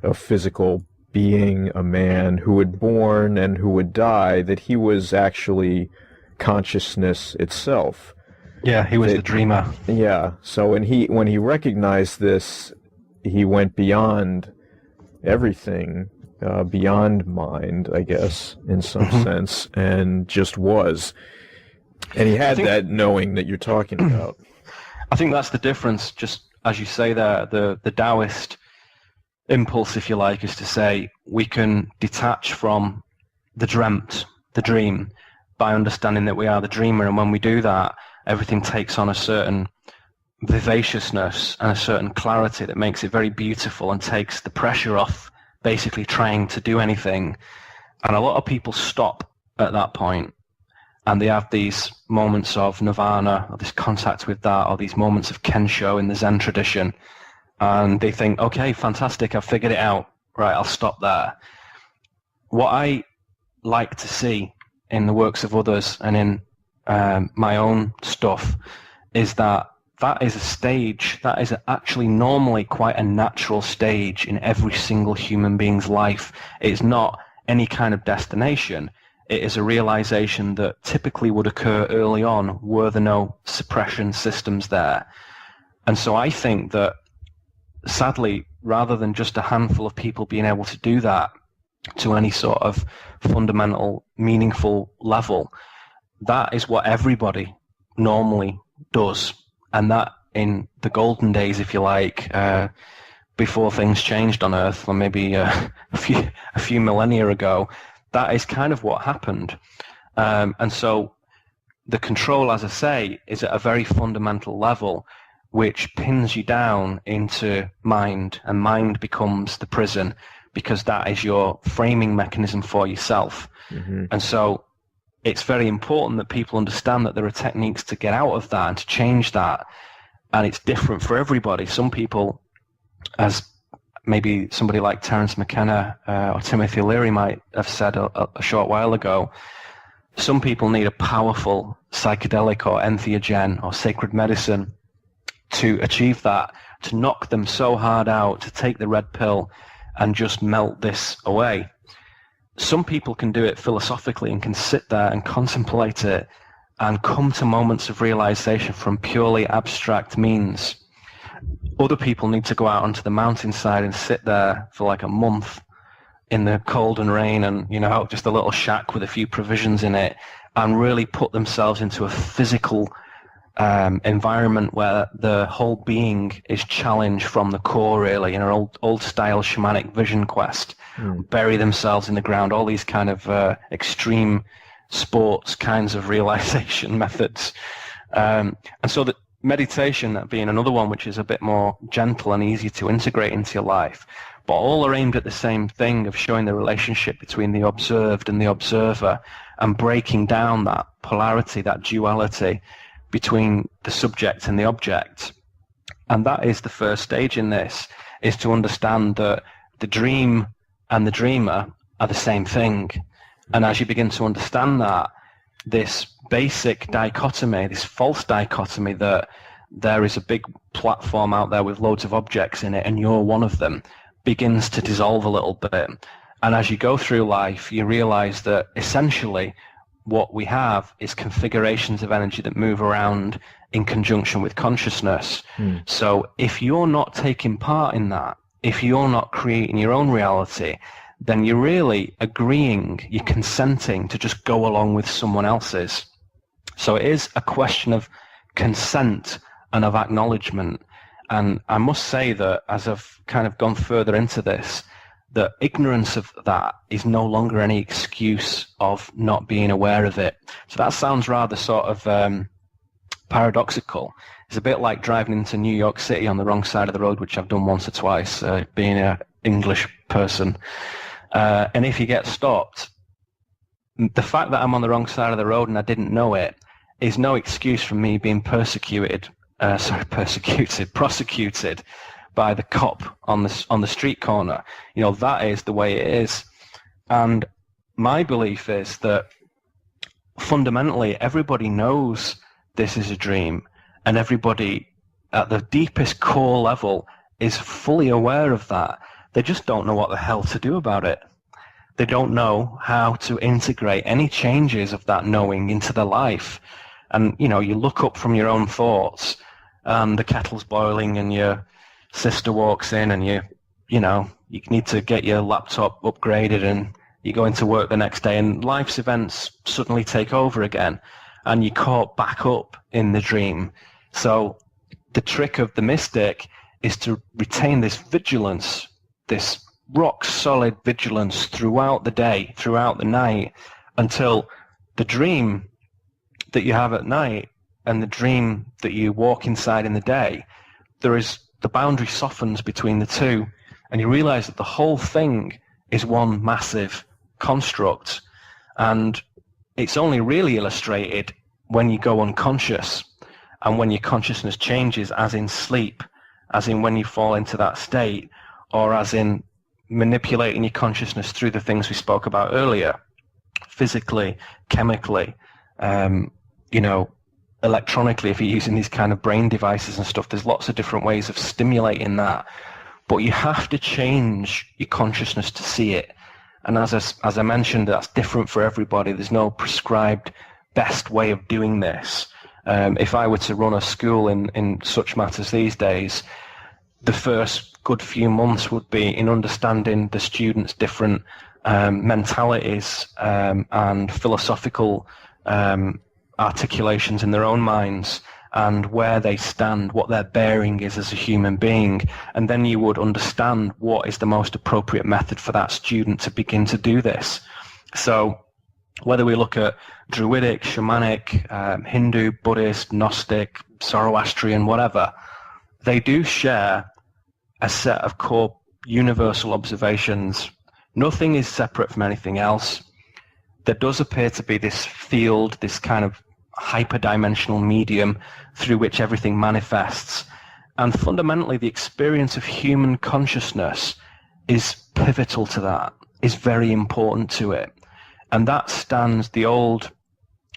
a physical being, a man who had born and who would die, that he was actually consciousness itself. Yeah, he was the dreamer. Yeah, so when he recognized this, he went beyond everything, beyond mind, I guess, in some sense, and just was. And he had that knowing that you're talking about. I think that's the difference, just as you say there, the Taoist impulse, if you like, is to say we can detach from the dreamt, the dream, by understanding that we are the dreamer, and when we do that, everything takes on a certain vivaciousness and a certain clarity that makes it very beautiful and takes the pressure off basically trying to do anything. And a lot of people stop at that point, and they have these moments of nirvana, or this contact with that, or these moments of kensho in the Zen tradition, and they think, okay, fantastic, I've figured it out, right, I'll stop there. What I like to see in the works of others and in my own stuff is that is a stage, that is actually normally quite a natural stage in every single human being's life. It's not any kind of destination. It is a realization that typically would occur early on were there no suppression systems there. And so I think that, sadly, rather than just a handful of people being able to do that to any sort of fundamental, meaningful level, that is what everybody normally does. And that in the golden days, if you like, before things changed on Earth, or maybe a few millennia ago, that is kind of what happened. And so the control, as I say, is at a very fundamental level, which pins you down into mind, and mind becomes the prison, because that is your framing mechanism for yourself. And so it's very important that people understand that there are techniques to get out of that and to change that. And it's different for everybody. Some people, as maybe somebody like Terence McKenna or Timothy Leary might have said a short while ago, some people need a powerful psychedelic or entheogen or sacred medicine to achieve that, to knock them so hard out, to take the red pill and just melt this away. Some people can do it philosophically and can sit there and contemplate it and come to moments of realization from purely abstract means. Other people need to go out onto the mountainside and sit there for like a month in the cold and rain and, just a little shack with a few provisions in it, and really put themselves into a physical environment where the whole being is challenged from the core, really, in an old style shamanic vision quest. Bury themselves in the ground, all these kind of extreme sports kinds of realization methods. And so that meditation, that being another one which is a bit more gentle and easy to integrate into your life, but all are aimed at the same thing of showing the relationship between the observed and the observer, and breaking down that polarity, that duality between the subject and the object. And that is the first stage in this, is to understand that the dream and the dreamer are the same thing. And as you begin to understand that, this basic dichotomy, this false dichotomy that there is a big platform out there with loads of objects in it and you're one of them, begins to dissolve a little bit. And as you go through life, you realize that essentially what we have is configurations of energy that move around in conjunction with consciousness. So if you're not taking part in that, if you're not creating your own reality, then you're really agreeing, you're consenting to just go along with someone else's. So it is a question of consent and of acknowledgement. And I must say that as I've kind of gone further into this, that ignorance of that is no longer any excuse of not being aware of it. So that sounds rather sort of paradoxical. It's a bit like driving into New York City on the wrong side of the road, which I've done once or twice, being an English person. And if you get stopped, the fact that I'm on the wrong side of the road and I didn't know it is no excuse for me being prosecuted by the cop on the street corner. That is the way it is. And my belief is that fundamentally everybody knows this is a dream, and everybody at the deepest core level is fully aware of that. They just don't know what the hell to do about it. They don't know how to integrate any changes of that knowing into their life. And, you look up from your own thoughts, the kettle's boiling and your sister walks in and you need to get your laptop upgraded and you go into work the next day and life's events suddenly take over again and you're caught back up in the dream. So the trick of the mystic is to retain this vigilance, this rock solid vigilance throughout the day, throughout the night, until the dream that you have at night and the dream that you walk inside in the day, the boundary softens between the two, and you realize that the whole thing is one massive construct. And it's only really illustrated when you go unconscious and when your consciousness changes, as in sleep, as in when you fall into that state, or as in manipulating your consciousness through the things we spoke about earlier, physically, chemically, electronically, if you're using these kind of brain devices and stuff. There's lots of different ways of stimulating that, but you have to change your consciousness to see it. And as I mentioned, that's different for everybody. There's no prescribed best way of doing this. If I were to run a school in such matters these days, the first good few months would be in understanding the students' different mentalities and philosophical articulations in their own minds, and where they stand, what their bearing is as a human being. And then you would understand what is the most appropriate method for that student to begin to do this. So whether we look at Druidic, Shamanic, Hindu, Buddhist, Gnostic, Zoroastrian, whatever, they do share a set of core universal observations. Nothing is separate from anything else. There does appear to be this field, this kind of hyperdimensional medium through which everything manifests. And fundamentally, the experience of human consciousness is pivotal to that, is very important to it. And that stands the old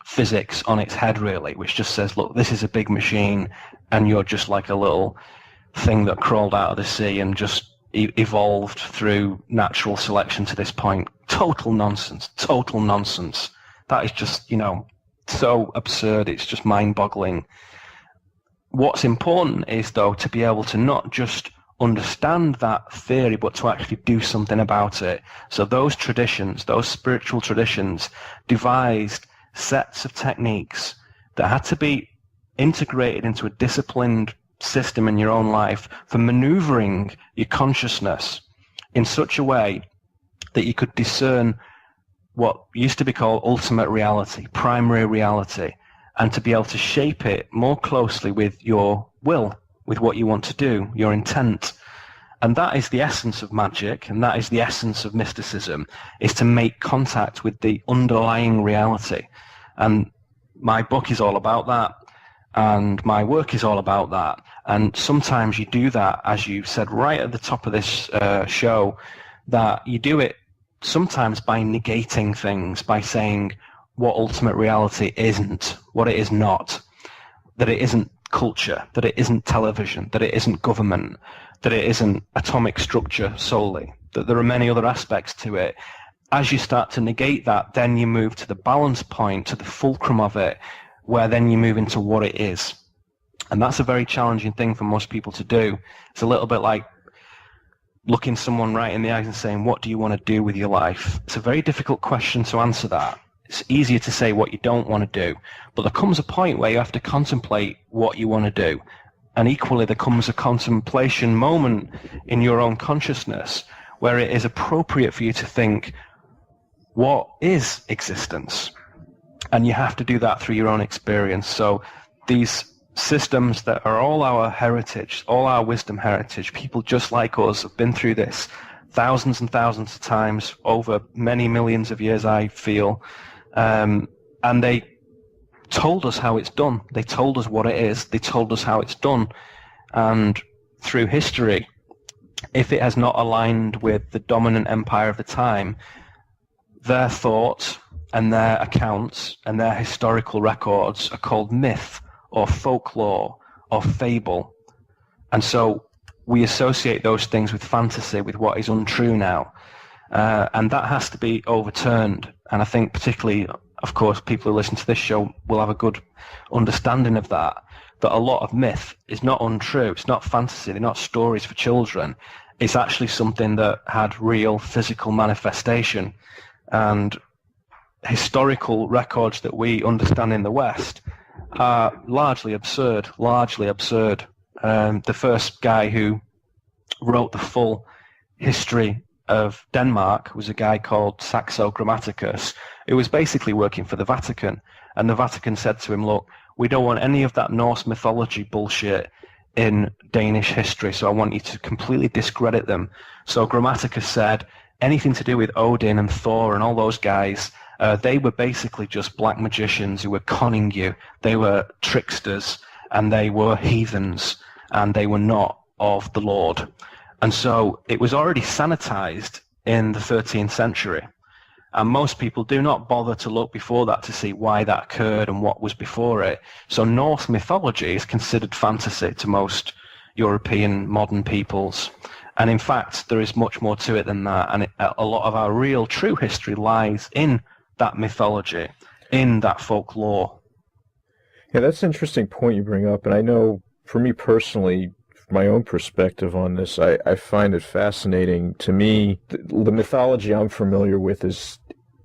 physics on its head, really, which just says, look, this is a big machine, and you're just like a little thing that crawled out of the sea and just evolved through natural selection to this point. Total nonsense. Total nonsense. That is just, so absurd. It's just mind-boggling. What's important is, though, to be able to not just understand that theory, but to actually do something about it. So those traditions, those spiritual traditions, devised sets of techniques that had to be integrated into a disciplined system in your own life for maneuvering your consciousness in such a way that you could discern what used to be called ultimate reality, primary reality, and to be able to shape it more closely with your will, with what you want to do, your intent. And that is the essence of magic, and that is the essence of mysticism, is to make contact with the underlying reality. And my book is all about that, and my work is all about that. And sometimes you do that, as you said right at the top of this show, that you do it sometimes by negating things, by saying what ultimate reality isn't, what it is not, that it isn't culture, that it isn't television, that it isn't government, that it isn't atomic structure solely, that there are many other aspects to it. As you start to negate that, then you move to the balance point, to the fulcrum of it, where then you move into what it is. And that's a very challenging thing for most people to do. It's a little bit like looking someone right in the eyes and saying, what do you want to do with your life? It's a very difficult question to answer that. It's easier to say what you don't want to do, but there comes a point where you have to contemplate what you want to do. And equally, there comes a contemplation moment in your own consciousness where it is appropriate for you to think, what is existence? And you have to do that through your own experience. So these systems that are all our heritage, all our wisdom heritage, people just like us have been through this thousands and thousands of times over many millions of years, I feel. And they told us how it's done. They told us what it is. They told us how it's done. And through history, if it has not aligned with the dominant empire of the time, their thought and their accounts and their historical records are called myth or folklore or fable. And so we associate those things with fantasy, with what is untrue now. And that has to be overturned. And I think particularly, of course, people who listen to this show will have a good understanding of that a lot of myth is not untrue. It's not fantasy. They're not stories for children. It's actually something that had real physical manifestation. And historical records that we understand in the West are largely absurd, The first guy who wrote the full history of Denmark was a guy called Saxo Grammaticus, who was basically working for the Vatican. And the Vatican said to him, look, we don't want any of that Norse mythology bullshit in Danish history, so I want you to completely discredit them. So Grammaticus said, anything to do with Odin and Thor and all those guys, they were basically just black magicians who were conning you. They were tricksters, and they were heathens, and they were not of the Lord. And so it was already sanitized in the 13th century. And most people do not bother to look before that to see why that occurred and what was before it. So Norse mythology is considered fantasy to most European modern peoples. And in fact, there is much more to it than that. And a lot of our real true history lies in that mythology, in that folklore. Yeah, that's an interesting point you bring up. And I know for me personally, my own perspective on this, I find it fascinating. To me, the mythology I'm familiar with is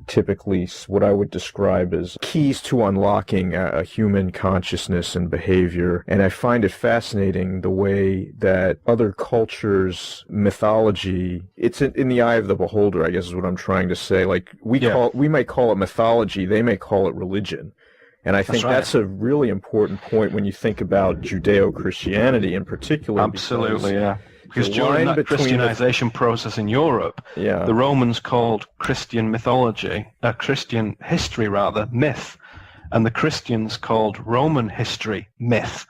typically what I would describe as keys to unlocking a human consciousness and behavior. And I find it fascinating the way that other cultures' mythology, it's in the eye of the beholder, I guess is what I'm trying to say. Like we might call it mythology, they may call it religion. And I think that's a really important point when you think about Judeo-Christianity in particular. Absolutely, yeah. Because during that Christianization process in Europe, the Romans called Christian mythology, Christian history rather, myth. And the Christians called Roman history myth.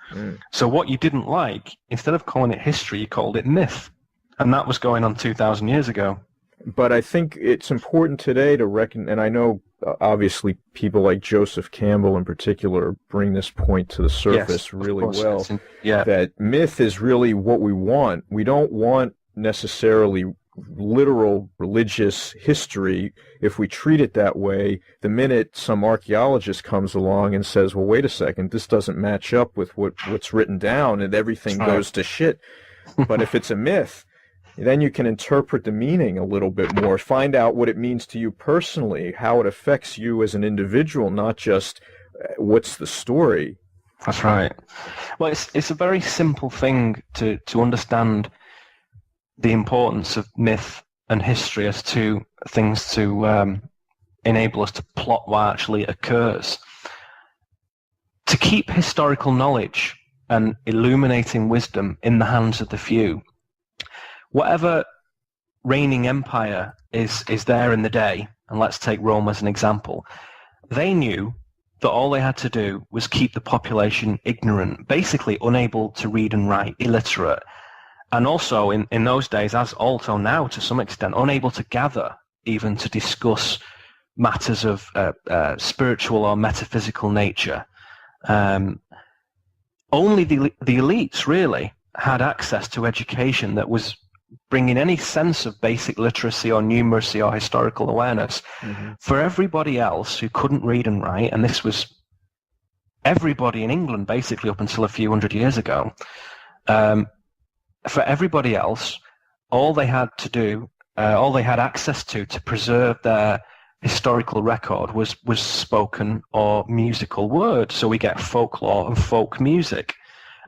So what you didn't like, instead of calling it history, you called it myth. And that was going on 2,000 years ago. But I think it's important today to reckon, and I know obviously people like Joseph Campbell in particular bring this point to the surface really well, that myth is really what we want. We don't want necessarily literal religious history. If we treat it that way, the minute some archaeologist comes along and says, well, wait a second, this doesn't match up with what's written down, and everything goes to shit. But if it's a myth, then you can interpret the meaning a little bit more, find out what it means to you personally, how it affects you as an individual, not just what's the story. That's right. Well, it's a very simple thing to understand the importance of myth and history as two things to enable us to plot what actually occurs. To keep historical knowledge and illuminating wisdom in the hands of the few, whatever reigning empire is there in the day, and let's take Rome as an example, they knew that all they had to do was keep the population ignorant, basically unable to read and write, illiterate, and also in those days, as also now to some extent, unable to gather, even to discuss matters of spiritual or metaphysical nature. Only the elites really had access to education that was bringing any sense of basic literacy or numeracy or historical awareness. Mm-hmm. For everybody else who couldn't read and write, and this was everybody in England basically up until a few hundred years ago, for everybody else, all they had to do, all they had access to preserve their historical record was spoken or musical word. So we get folklore and folk music.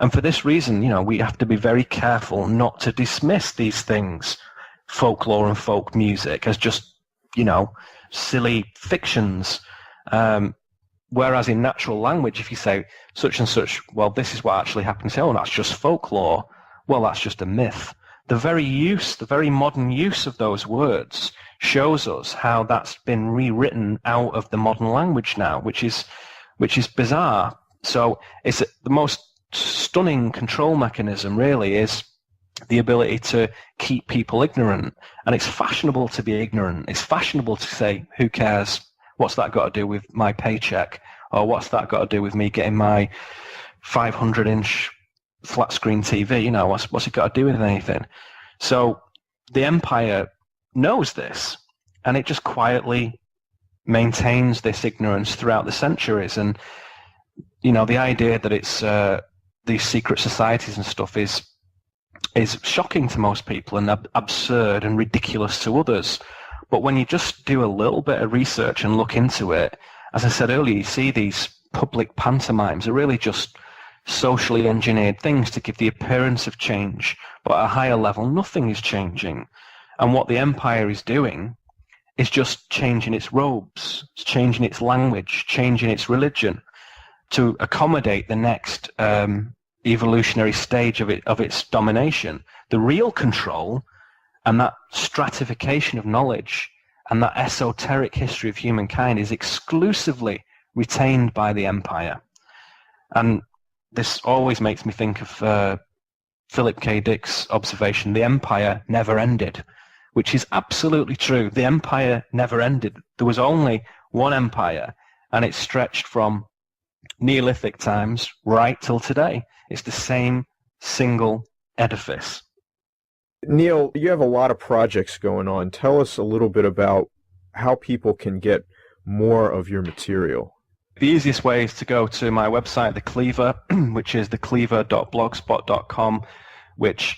And for this reason, we have to be very careful not to dismiss these things, folklore and folk music, as just, silly fictions. Whereas in natural language, if you say such and such, well, this is what actually happened, say, oh, that's just folklore. Well, that's just a myth. The very modern use of those words shows us how that's been rewritten out of the modern language now, which is bizarre. So it's the most stunning control mechanism really is the ability to keep people ignorant. And it's fashionable to be ignorant. It's fashionable to say, who cares? What's that got to do with my paycheck? Or what's that got to do with me getting my 500-inch flat screen TV? What's it got to do with anything? So the empire knows this, and it just quietly maintains this ignorance throughout the centuries. And the idea that it's these secret societies and stuff is shocking to most people and absurd and ridiculous to others. But when you just do a little bit of research and look into it, as I said earlier, you see these public pantomimes are really just socially engineered things to give the appearance of change, but at a higher level, nothing is changing. And what the empire is doing is just changing its robes, it's changing its language, changing its religion to accommodate the next evolutionary stage of its domination. The real control and that stratification of knowledge and that esoteric history of humankind is exclusively retained by the empire. And this always makes me think of Philip K. Dick's observation, the empire never ended, which is absolutely true. The empire never ended. There was only one empire, and it stretched from Neolithic times right till today. It's the same single edifice. Neil, you have a lot of projects going on. Tell us a little bit about how people can get more of your material. The easiest way is to go to my website, The Cleaver, which is thecleaver.blogspot.com, which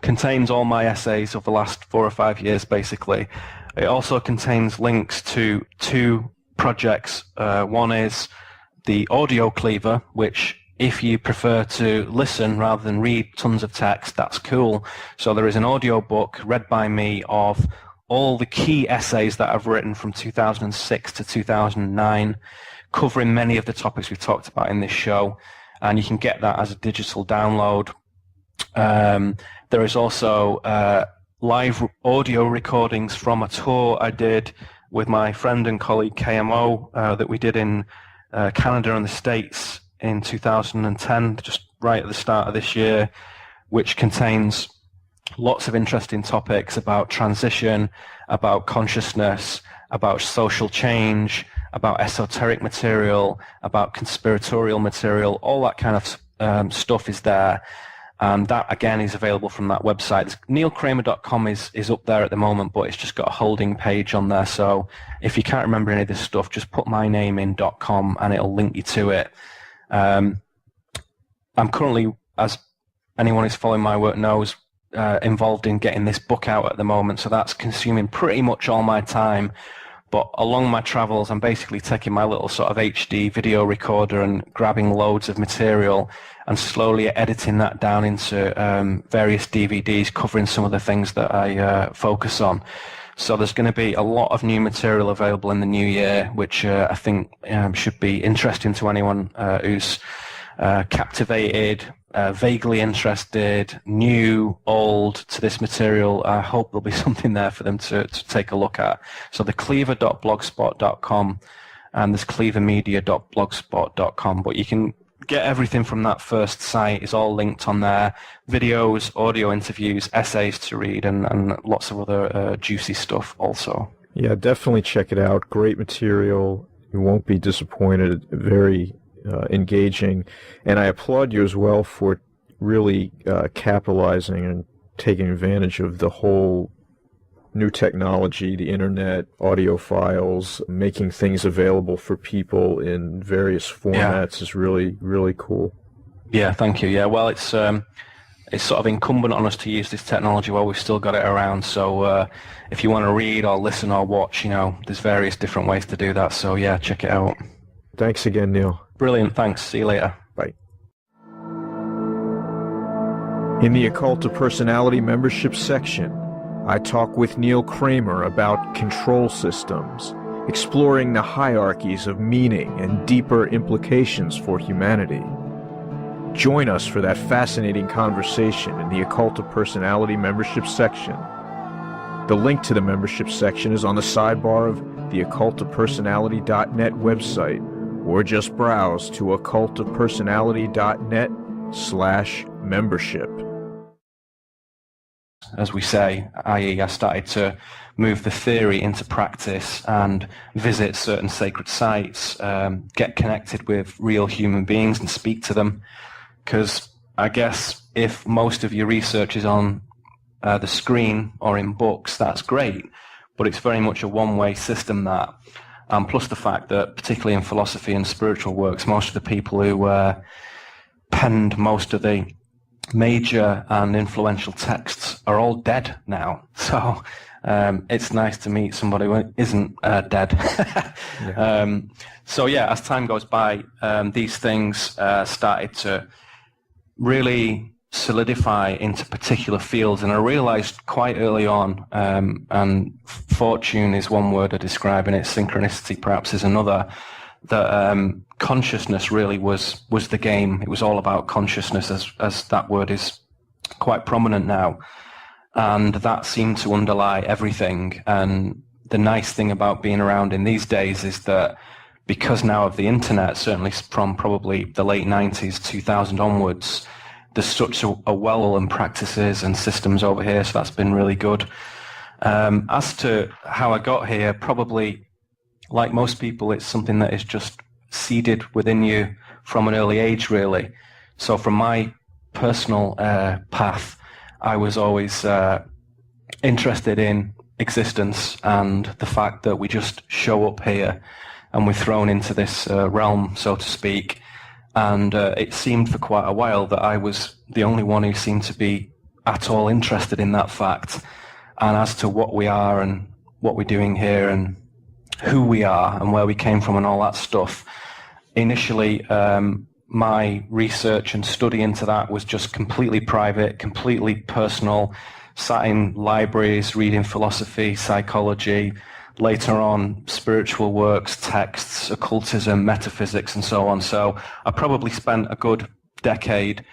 contains all my essays of the last 4 or 5 years, basically. It also contains links to 2 projects. One is the audio Cleaver, which if you prefer to listen rather than read tons of text, that's cool. So there is an audio book read by me of all the key essays that I've written from 2006 to 2009, covering many of the topics we've talked about in this show, and you can get that as a digital download. There is also live audio recordings from a tour I did with my friend and colleague KMO that we did in Canada and the States in 2010, just right at the start of this year, which contains lots of interesting topics about transition, about consciousness, about social change, about esoteric material, about conspiratorial material. All that kind of stuff is there. And that, again, is available from that website. NeilKramer.com is up there at the moment, but it's just got a holding page on there. So if you can't remember any of this stuff, just put my name in .com and it'll link you to it. I'm currently, as anyone who's following my work knows, involved in getting this book out at the moment. So that's consuming pretty much all my time. But along my travels, I'm basically taking my little sort of HD video recorder and grabbing loads of material and slowly editing that down into various DVDs covering some of the things that I focus on. So there's going to be a lot of new material available in the new year, which I think should be interesting to anyone who's captivated, vaguely interested, new, old to this material. I hope there'll be something there for them to take a look at. So the Cleaver.blogspot.com and there's cleavermedia.blogspot.com, but you can get everything from that first site. Is all linked on there. Videos, audio interviews, essays to read, and lots of other juicy stuff also. Yeah, definitely check it out. Great material. You won't be disappointed. Very engaging, and I applaud you as well for really capitalizing and taking advantage of the whole new technology, the internet, audio files, making things available for people in various formats is really, really cool. Yeah, thank you. Yeah, well, it's sort of incumbent on us to use this technology while we've still got it around. So if you want to read or listen or watch, there's various different ways to do that. So yeah, check it out. Thanks again, Neil. Brilliant. Thanks. See you later. Bye. In the Occult of Personality membership section, I talk with Neil Kramer about control systems, exploring the hierarchies of meaning and deeper implications for humanity. Join us for that fascinating conversation in the Occult of Personality membership section. The link to the membership section is on the sidebar of the occultofpersonality.net website, or just browse to occultofpersonality.net/membership. As we say, i.e. I started to move the theory into practice and visit certain sacred sites, get connected with real human beings and speak to them. Because I guess if most of your research is on the screen or in books, that's great, but it's very much a one-way system that. Plus the fact that, particularly in philosophy and spiritual works, most of the people who penned most of the major and influential texts are all dead now. So it's nice to meet somebody who isn't dead. Yeah. So yeah, as time goes by, these things started to really solidify into particular fields, and I realized quite early on, and fortune is one word of describing it, synchronicity perhaps is another, that consciousness really was the game. It was all about consciousness, as that word is quite prominent now, and that seemed to underlie everything. And the nice thing about being around in these days is that because now of the internet, certainly from probably the late 90s, 2000 onwards, there's such a well in practices and systems over here, so that's been really good. As to how I got here, probably like most people, it's something that is just seeded within you from an early age, really. So from my personal path, I was always interested in existence and the fact that we just show up here and we're thrown into this realm, so to speak. And it seemed for quite a while that I was the only one who seemed to be at all interested in that fact. And as to what we are and what we're doing here and who we are and where we came from and all that stuff, initially my research and study into that was just completely private, completely personal, sat in libraries, reading philosophy, psychology, later on spiritual works, texts, occultism, metaphysics, and so on. So I probably spent a good decade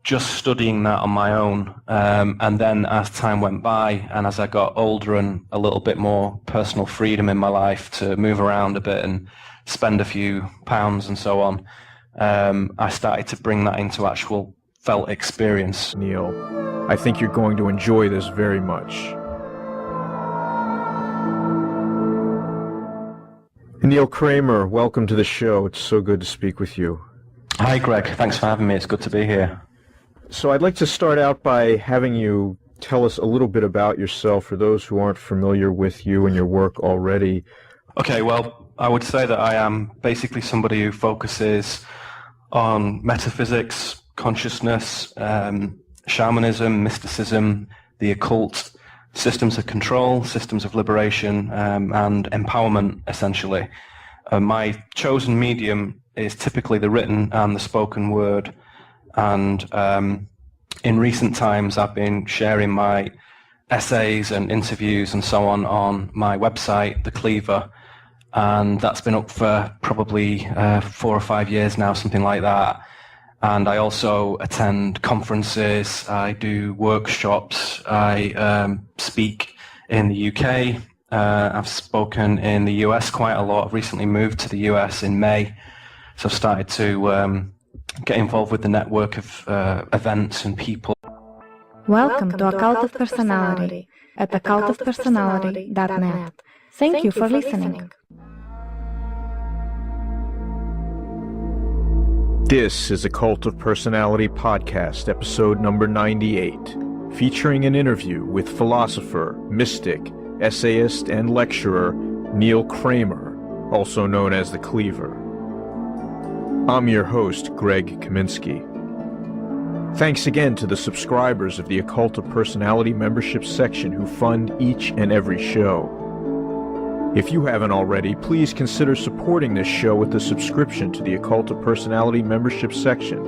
just studying that on my own. And then as time went by and as I got older and a little bit more personal freedom in my life to move around a bit and spend a few pounds and so on, I started to bring that into actual felt experience. Neil, I think you're going to enjoy this very much. Neil Kramer, welcome to the show. It's so good to speak with you. Hi, Greg. Thanks for having me. It's good to be here. So I'd like to start out by having you tell us a little bit about yourself for those who aren't familiar with you and your work already. Okay, well, I would say that I am basically somebody who focuses on metaphysics, consciousness, shamanism, mysticism, the occult, systems of control, systems of liberation, and empowerment, essentially. My chosen medium is typically the written and the spoken word, and in recent times I've been sharing my essays and interviews and so on my website, the Cleaver, and that's been up for probably 4 or 5 years now, something like that. And I also attend conferences, I do workshops, I speak in the UK, I've spoken in the US quite a lot. I've recently moved to the US in May, so I've started to get involved with the network of events and people. Welcome to Occult of Personality at occultofpersonality.net. Thank you for listening. This is Occult of Personality Podcast, episode number 98, featuring an interview with philosopher, mystic, essayist, and lecturer Neil Kramer, also known as the Cleaver. I'm your host, Greg Kaminsky. Thanks again to the subscribers of the Occult of Personality membership section who fund each and every show. If you haven't already, please consider supporting this show with a subscription to the Occult of Personality membership section.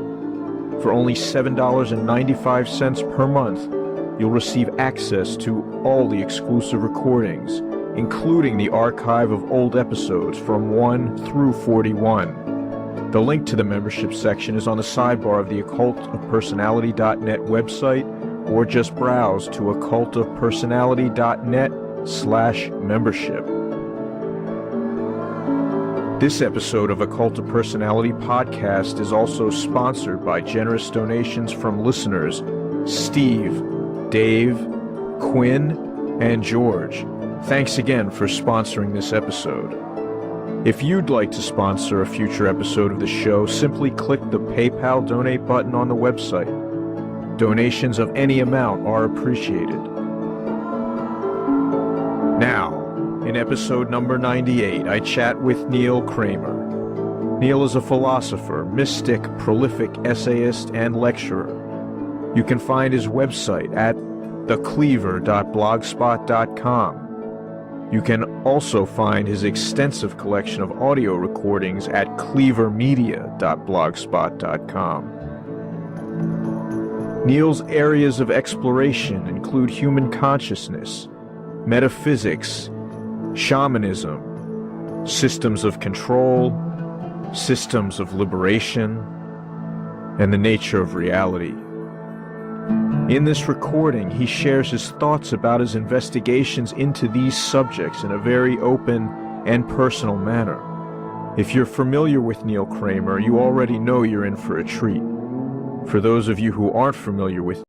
For only $7.95 per month, you'll receive access to all the exclusive recordings, including the archive of old episodes from 1 through 41. The link to the membership section is on the sidebar of the occultofpersonality.net website, or just browse to occultofpersonality.net/membership. This episode of Occult of Personality Podcast is also sponsored by generous donations from listeners Steve, Dave, Quinn, and George. Thanks again for sponsoring this episode. If you'd like to sponsor a future episode of the show, simply click the PayPal donate button on the website. Donations of any amount are appreciated. Now, in episode number 98, I chat with Neil Kramer. Neil is a philosopher, mystic, prolific essayist, and lecturer. You can find his website at thecleaver.blogspot.com. You can also find his extensive collection of audio recordings at cleavermedia.blogspot.com. Neil's areas of exploration include human consciousness, metaphysics, shamanism, systems of control, systems of liberation, and the nature of reality. In this recording, he shares his thoughts about his investigations into these subjects in a very open and personal manner. If you're familiar with Neil Kramer, you already know you're in for a treat. For those of you who aren't familiar with